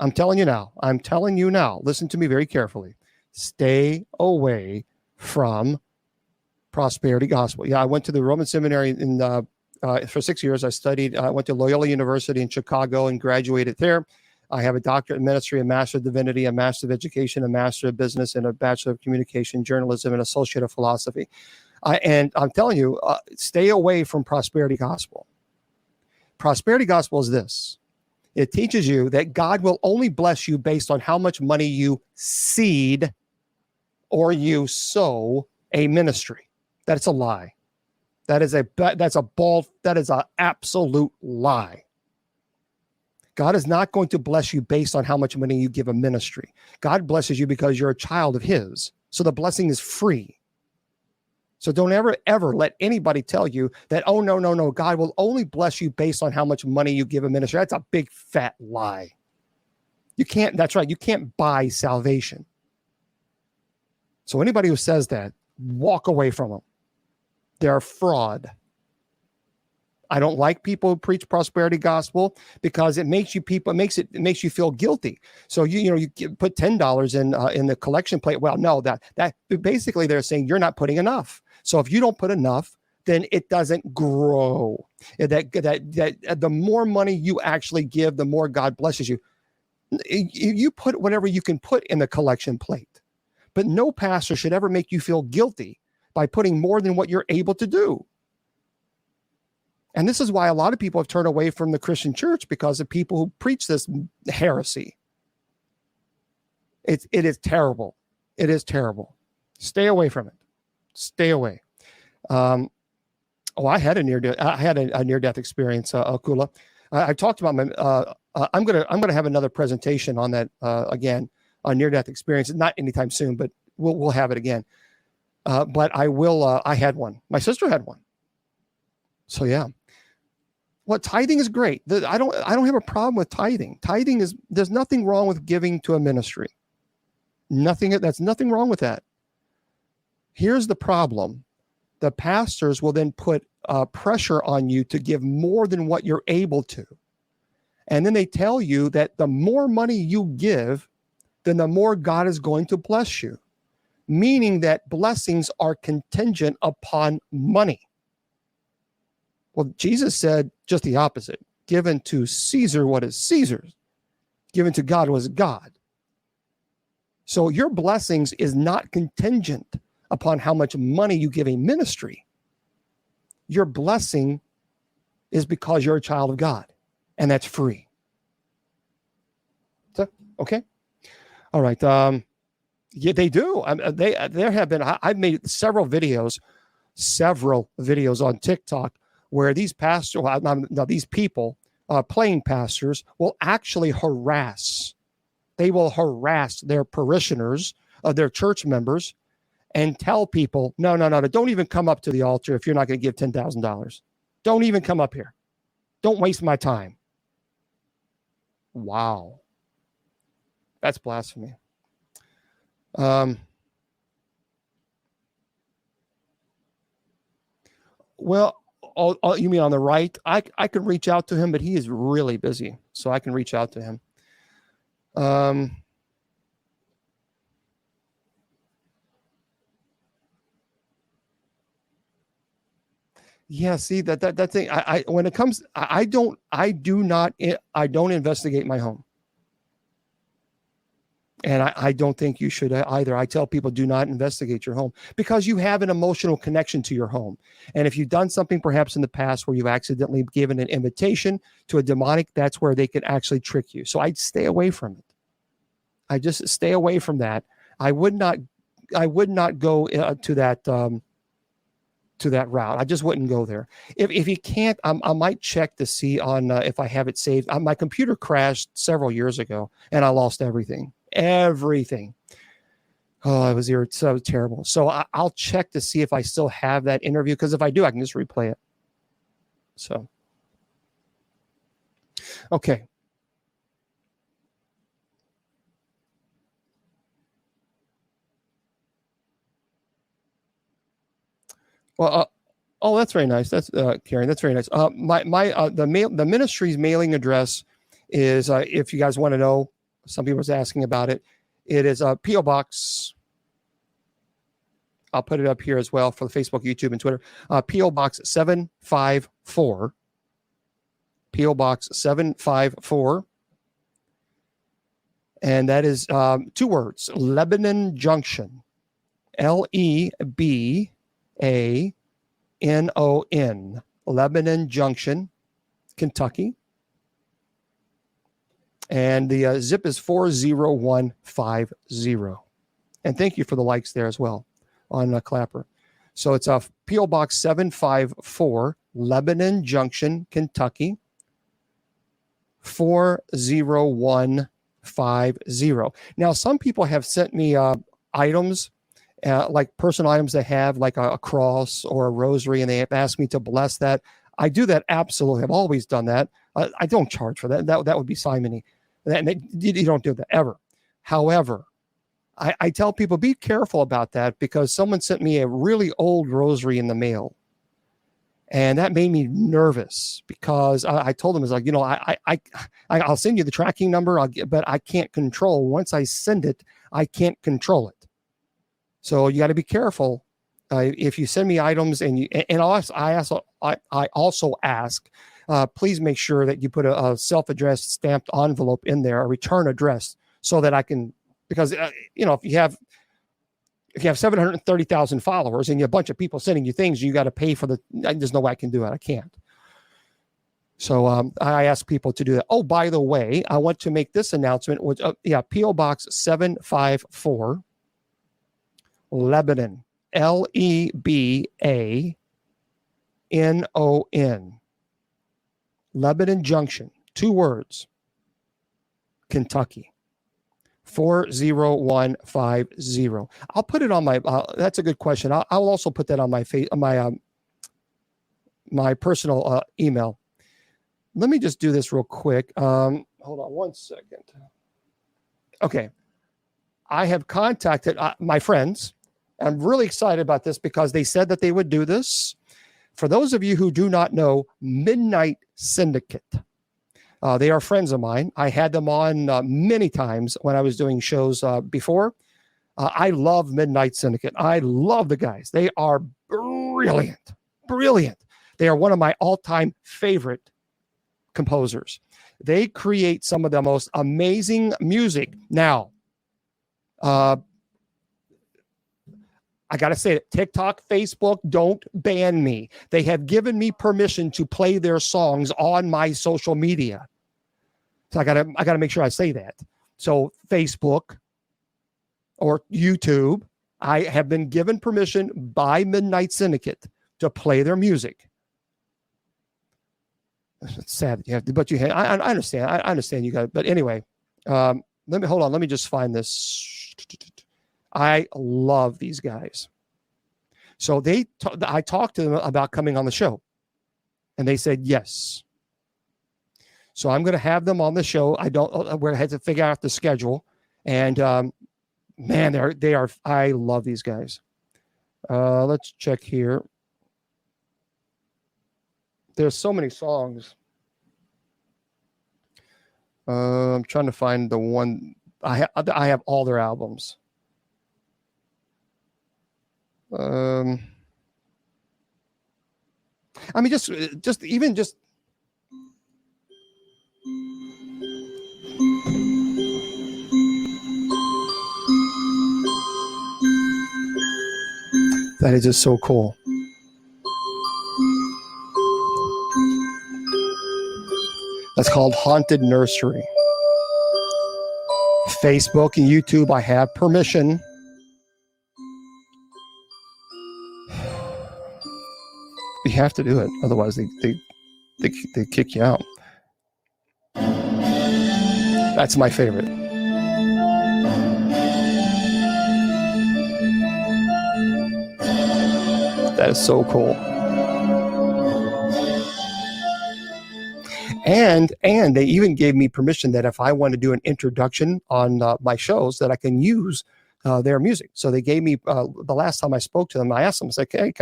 I'm telling you now, listen to me very carefully. Stay away from prosperity gospel. Yeah, I went to the Roman seminary for 6 years. I went to Loyola University in Chicago and graduated there. I have a doctorate in ministry, a master of divinity, a master of education, a master of business, and a bachelor of communication, journalism, and associate of philosophy. And I'm telling you, stay away from prosperity gospel. Prosperity gospel is this. It teaches you that God will only bless you based on how much money you seed or you sow a ministry. That's a lie. That is an absolute lie. God is not going to bless you based on how much money you give a ministry. God blesses you because you're a child of his. So the blessing is free. So don't ever let anybody tell you that, oh, no, God will only bless you based on how much money you give a ministry. That's a big fat lie. That's right. You can't buy salvation. So anybody who says that, walk away from them. They're a fraud. I don't like people who preach prosperity gospel because it makes you feel guilty. So you put $10 in the collection plate. Well, no, that basically they're saying you're not putting enough. So if you don't put enough, then it doesn't grow. That the more money you actually give, the more God blesses you. You put whatever you can put in the collection plate, but no pastor should ever make you feel guilty by putting more than what you're able to do. And this is why a lot of people have turned away from the Christian church, because of people who preach this heresy. It is terrible. It is terrible. Stay away from it. Stay away. I had a near-death experience, Akula. I talked about my. I'm gonna have another presentation on that again, on near-death experience. Not anytime soon, but we'll have it again. But I will. I had one. My sister had one. So yeah. Well, tithing is great. I don't have a problem with tithing. There's nothing wrong with giving to a ministry. There's nothing wrong with that. Here's the problem. The pastors will then put pressure on you to give more than what you're able to. And then they tell you that the more money you give, then the more God is going to bless you. Meaning that blessings are contingent upon money. Well, Jesus said just the opposite. Given to Caesar what is Caesar's. Given to God what is God. So your blessings is not contingent upon how much money you give a ministry. Your blessing is because you're a child of God, and that's free. So, okay. All right. Yeah, they do. There have been. I've made several videos on TikTok where these pastors, these people, playing pastors, will actually harass They will harass their parishioners, their church members, and tell people, no, don't even come up to the altar if you're not going to give $10,000. Don't even come up here. Don't waste my time. Wow. That's blasphemy. Well, you mean on the right? I can reach out to him, but he is really busy, so I can reach out to him. Yeah, see that thing. I when it comes, I don't investigate my home. And I don't think you should either. I tell people, do not investigate your home because you have an emotional connection to your home. And if you've done something perhaps in the past where you've accidentally given an invitation to a demonic, that's where they can actually trick you. So I'd stay away from it. I just stay away from that. I would not go to that route. I just wouldn't go there. If you can't, I might check to see on if I have it saved. My computer crashed several years ago and I lost everything. Oh, it was so terrible. So I'll check to see if I still have that interview, because if I do, I can just replay it. So, okay. Well, oh, that's very nice. That's Karen. That's very nice. The ministry's mailing address is, if you guys want to know, some people was asking about it. It is a P.O. Box. I'll put it up here as well for the Facebook, YouTube, and Twitter. P.O. Box 754. P.O. Box 754. And that is 2 words, Lebanon Junction. Lebanon, Lebanon Junction, Kentucky. And the zip is 40150. And thank you for the likes there as well on Clapper. So it's a P.O. Box 754, Lebanon Junction, Kentucky, 40150. Now, some people have sent me items, like personal items they have, like a cross or a rosary, and they have asked me to bless that. I do that absolutely. I've always done that. I don't charge for that. That would be simony. You don't do that ever. However, I tell people, be careful about that, because someone sent me a really old rosary in the mail. And that made me nervous, because I told them, it's like, I'll send you the tracking number, but I can't control. Once I send it, I can't control it. So you got to be careful. If you send me items, I also ask, please make sure that you put a self-addressed stamped envelope in there, a return address, so that I can, because if you have 730,000 followers and you have a bunch of people sending you things, you got to pay for there's no way I can do it. I can't. So I ask people to do that. Oh, by the way, I want to make this announcement, which P.O. Box 754, Lebanon, Lebanon, Lebanon Junction, 2 words, Kentucky, 40150. I'll put it on my, that's a good question. I'll also put that on my my personal email. Let me just do this real quick. Hold on 1 second. Okay. I have contacted my friends. I'm really excited about this because they said that they would do this. For those of you who do not know, Midnight Syndicate. They are friends of mine. I had them on many times when I was doing shows before. I love Midnight Syndicate. I love the guys. They are brilliant. They are one of my all-time favorite composers. They create some of the most amazing music. Now, I got to say it, TikTok, Facebook, don't ban me. They have given me permission to play their songs on my social media. So I got to make sure I say that. So Facebook or YouTube, I have been given permission by Midnight Syndicate to play their music. It's sad, but I understand. I understand you got it. But anyway, hold on. Let me just find this. I love these guys. So I talked to them about coming on the show, and they said yes. So I'm going to have them on the show. We're had to figure out the schedule, and man, they are. I love these guys. Let's check here. There's so many songs. I'm trying to find the one. I have all their albums. I mean, just that is just so cool. That's called Haunted Nursery. Facebook and YouTube, I have permission. You have to do it, otherwise they kick you out. That's my favorite. That is so cool. And they even gave me permission that if I want to do an introduction on my shows, that I can use their music. So they gave me the last time I spoke to them, I asked them, I was like, hey,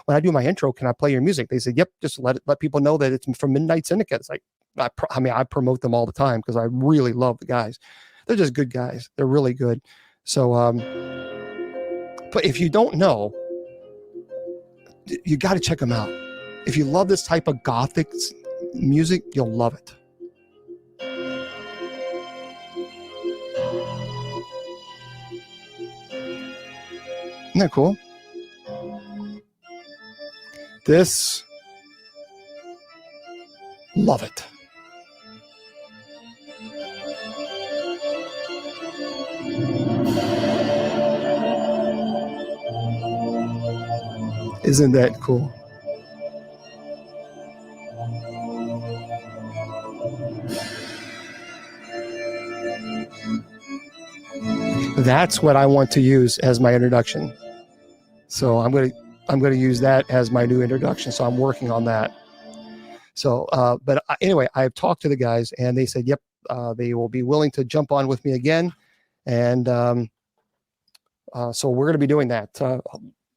when I do my intro, can I play your music? They said, yep, just let people know that it's from Midnight Syndicate. It's like, I promote them all the time because I really love the guys. They're just good guys. They're really good. So, but if you don't know, you got to check them out. If you love this type of gothic music, you'll love it. Isn't that cool? This, love it. Isn't that cool? That's what I want to use as my introduction. So I'm going to use that as my new introduction. So I'm working on that. So, but anyway, I've talked to the guys and they said, yep, they will be willing to jump on with me again. And so we're going to be doing that.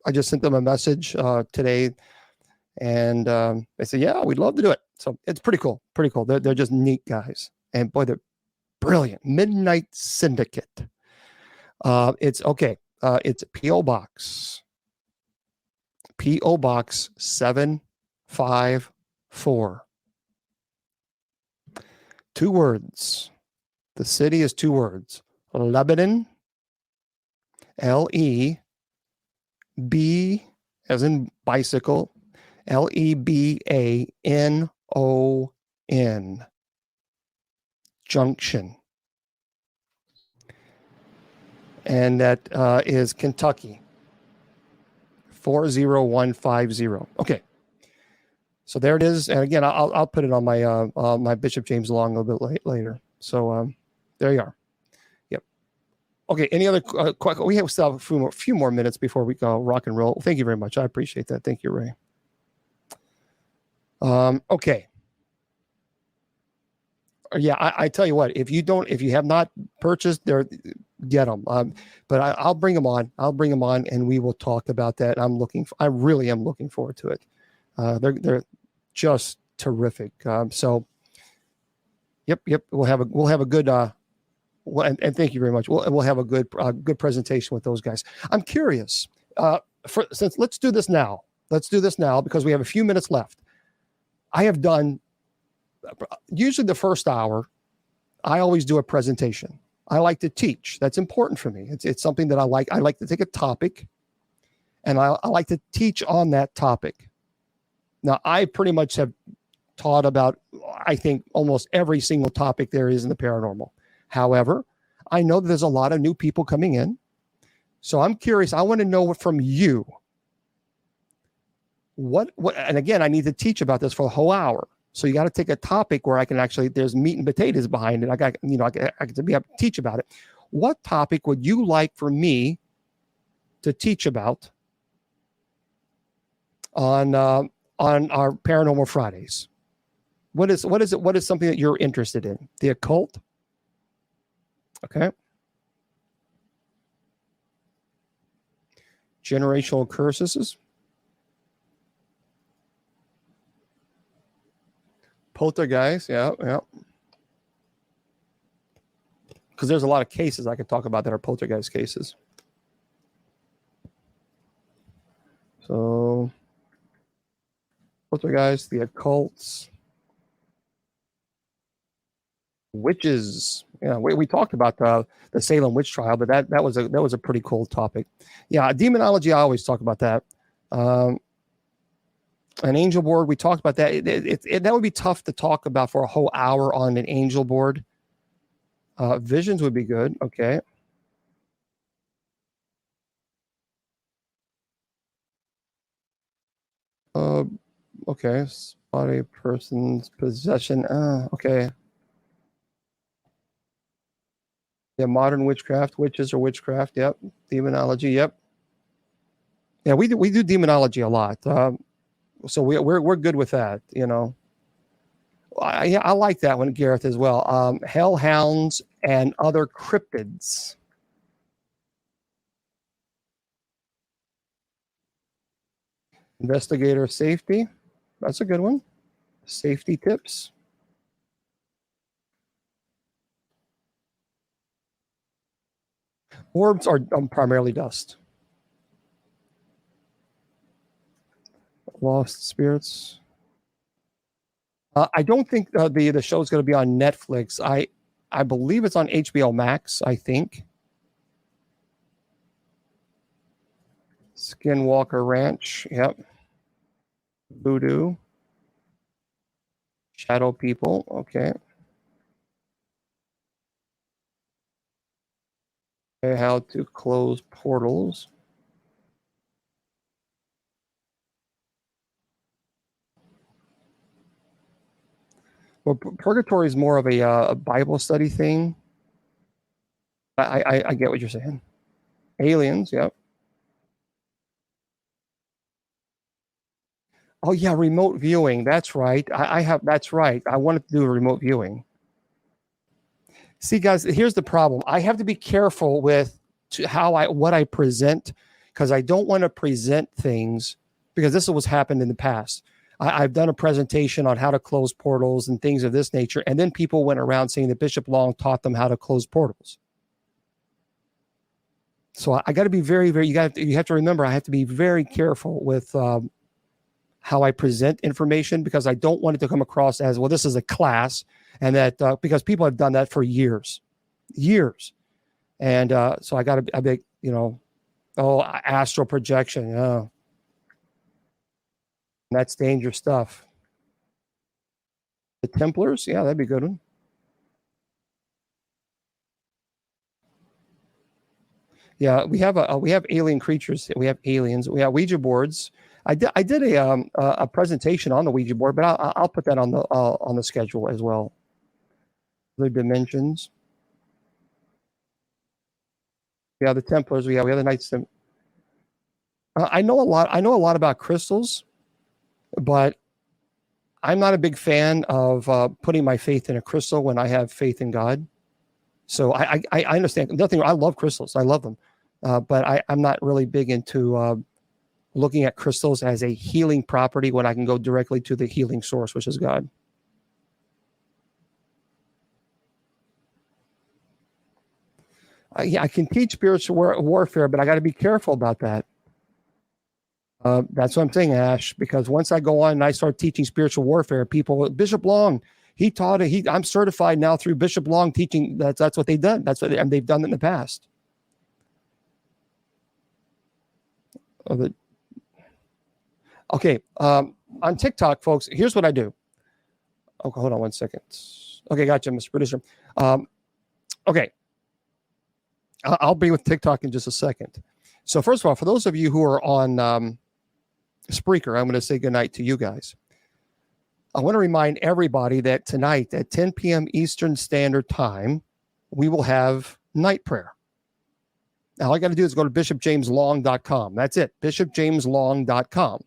I just sent them a message today and they said, yeah, we'd love to do it. So it's pretty cool. Pretty cool. They're just neat guys. And boy, they're brilliant. Midnight Syndicate. It's okay. It's P.O. Box 754. 2 words. The city is 2 words. Lebanon. L-E-B as in bicycle. Lebanon. Junction. And that is Kentucky. 40150. Okay. So there it is. And again, I'll put it on my my Bishop James Long a little bit later. So there you are. Yep. Okay. Any other we still have a few more minutes before we go rock and roll. Thank you very much. I appreciate that. Thank you, Ray. Okay. Yeah, I tell you what, if you have not purchased, get them. But I'll bring them on. And we will talk about that. I really am looking forward to it. They're just terrific. So, yep. We'll have a good. And thank you very much. We'll have a good presentation with those guys. I'm curious. Let's do this now. Because we have a few minutes left. I have done. Usually the first hour, I always do a presentation. I like to teach. That's important for me. It's something that I like. I like to take a topic and I like to teach on that topic. Now, I pretty much have taught about, I think, almost every single topic there is in the paranormal. However, I know that there's a lot of new people coming in. So I'm curious. I want to know from you what, and again, I need to teach about this for a whole hour. So you got to take a topic where I can actually, there's meat and potatoes behind it. I got, I can be able to teach about it. What topic would you like for me to teach about on our Paranormal Fridays? What is something that you're interested in? The occult? Okay. Generational curses? Poltergeist, yeah. Because there's a lot of cases I could talk about that are poltergeist cases. So, poltergeist, the occults, witches. Yeah, we talked about the Salem witch trial, but that was a pretty cool topic. Yeah, demonology. I always talk about that. An angel board, we talked about that. That would be tough to talk about for a whole hour on an angel board. Visions would be good. Okay. Okay. Body, person's possession. Okay. Yeah, modern witchcraft, witches or witchcraft. Yep. Demonology. Yep. Yeah, we do demonology a lot. So we're good with that, you know. I like that one, Gareth, as well. Hellhounds and other cryptids. Investigator safety. That's a good one. Safety tips. Orbs are primarily dust. Lost spirits. I don't think the show's going to be on Netflix. I believe it's on HBO Max, I think. Skinwalker Ranch. Yep. Voodoo. Shadow people. Okay. Okay, how to close portals. Well, purgatory is more of a Bible study thing. I get what you're saying. Aliens, yep. Oh yeah, remote viewing. That's right. That's right. I wanted to do a remote viewing. See, guys, here's the problem. I have to be careful with what I present, because I don't want to present things, because this is what's happened in the past. I've done a presentation on how to close portals and things of this nature, and then people went around saying that Bishop Long taught them how to close portals. So I got to be very, very. You have to remember, I have to be very careful with how I present information, because I don't want it to come across as, well, this is a class, and that because people have done that for years, and so I got a big, astral projection. Oh, that's dangerous stuff. The Templars, yeah, that'd be a good one. Yeah, we have alien creatures. We have aliens. We have Ouija boards. I did a presentation on the Ouija board, but I'll put that on the schedule as well. The dimensions. Yeah, the Templars. We have the Knights. I know a lot about crystals, but I'm not a big fan of putting my faith in a crystal when I have faith in God. So I understand nothing. I love crystals. I love them, but I'm not really big into looking at crystals as a healing property when I can go directly to the healing source, which is God. I can teach spiritual warfare, but I got to be careful about that. That's what I'm saying, Ash, because once I go on and I start teaching spiritual warfare, Bishop Long, he taught it. I'm certified now through Bishop Long teaching. That's what they've done. And they've done it in the past. Okay. On TikTok, folks, here's what I do. Okay, hold on 1 second. Okay, gotcha, Mr. Producer. Okay. I'll be with TikTok in just a second. So first of all, for those of you who are on Spreaker, I'm going to say goodnight to you guys. I want to remind everybody that tonight at 10 p.m. Eastern Standard Time, we will have night prayer. Now, all you got to do is go to bishopjameslong.com. That's it, bishopjameslong.com.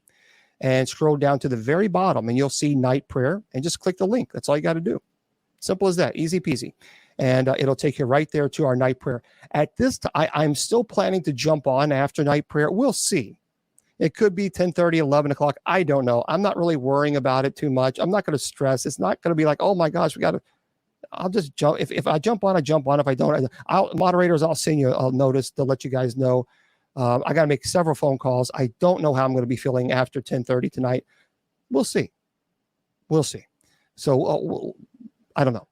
And scroll down to the very bottom, and you'll see night prayer, and just click the link. That's all you got to do. Simple as that, easy peasy. And it'll take you right there to our night prayer. At this time, I'm still planning to jump on after night prayer. We'll see. It could be 10:30, 11 o'clock. I don't know. I'm not really worrying about it too much. I'm not going to stress. It's not going to be like, oh my gosh, I'll just jump. If I jump on, I jump on. If I don't, moderators, I'll send you a notice to let you guys know. I got to make several phone calls. I don't know how I'm going to be feeling after 10:30 tonight. We'll see. So I don't know.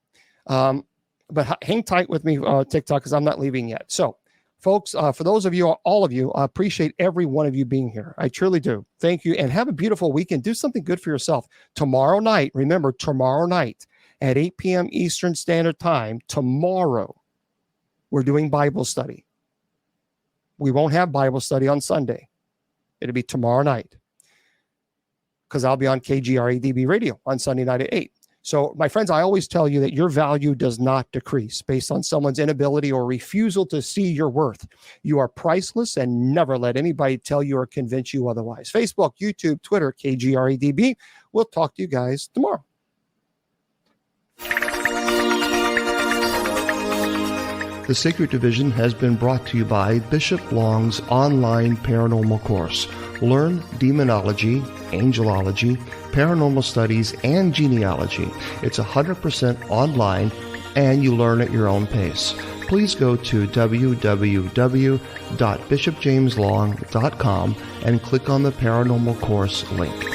But hang tight with me, TikTok, because I'm not leaving yet. So, folks, for those of you, all of you, I appreciate every one of you being here. I truly do. Thank you, and have a beautiful weekend. Do something good for yourself. Tomorrow night, remember, tomorrow night at 8 p.m. Eastern Standard Time, tomorrow, we're doing Bible study. We won't have Bible study on Sunday. It'll be tomorrow night because I'll be on KGRADB radio on Sunday night at 8. So, my friends, I always tell you that your value does not decrease based on someone's inability or refusal to see your worth. You are priceless, and never let anybody tell you or convince you otherwise. Facebook, YouTube, Twitter, KGRADB. We'll talk to you guys tomorrow. The Sacred Division has been brought to you by Bishop Long's online paranormal course. Learn demonology, angelology, paranormal studies, and genealogy. It's 100% online, and you learn at your own pace. Please go to www.bishopjameslong.com and click on the paranormal course link.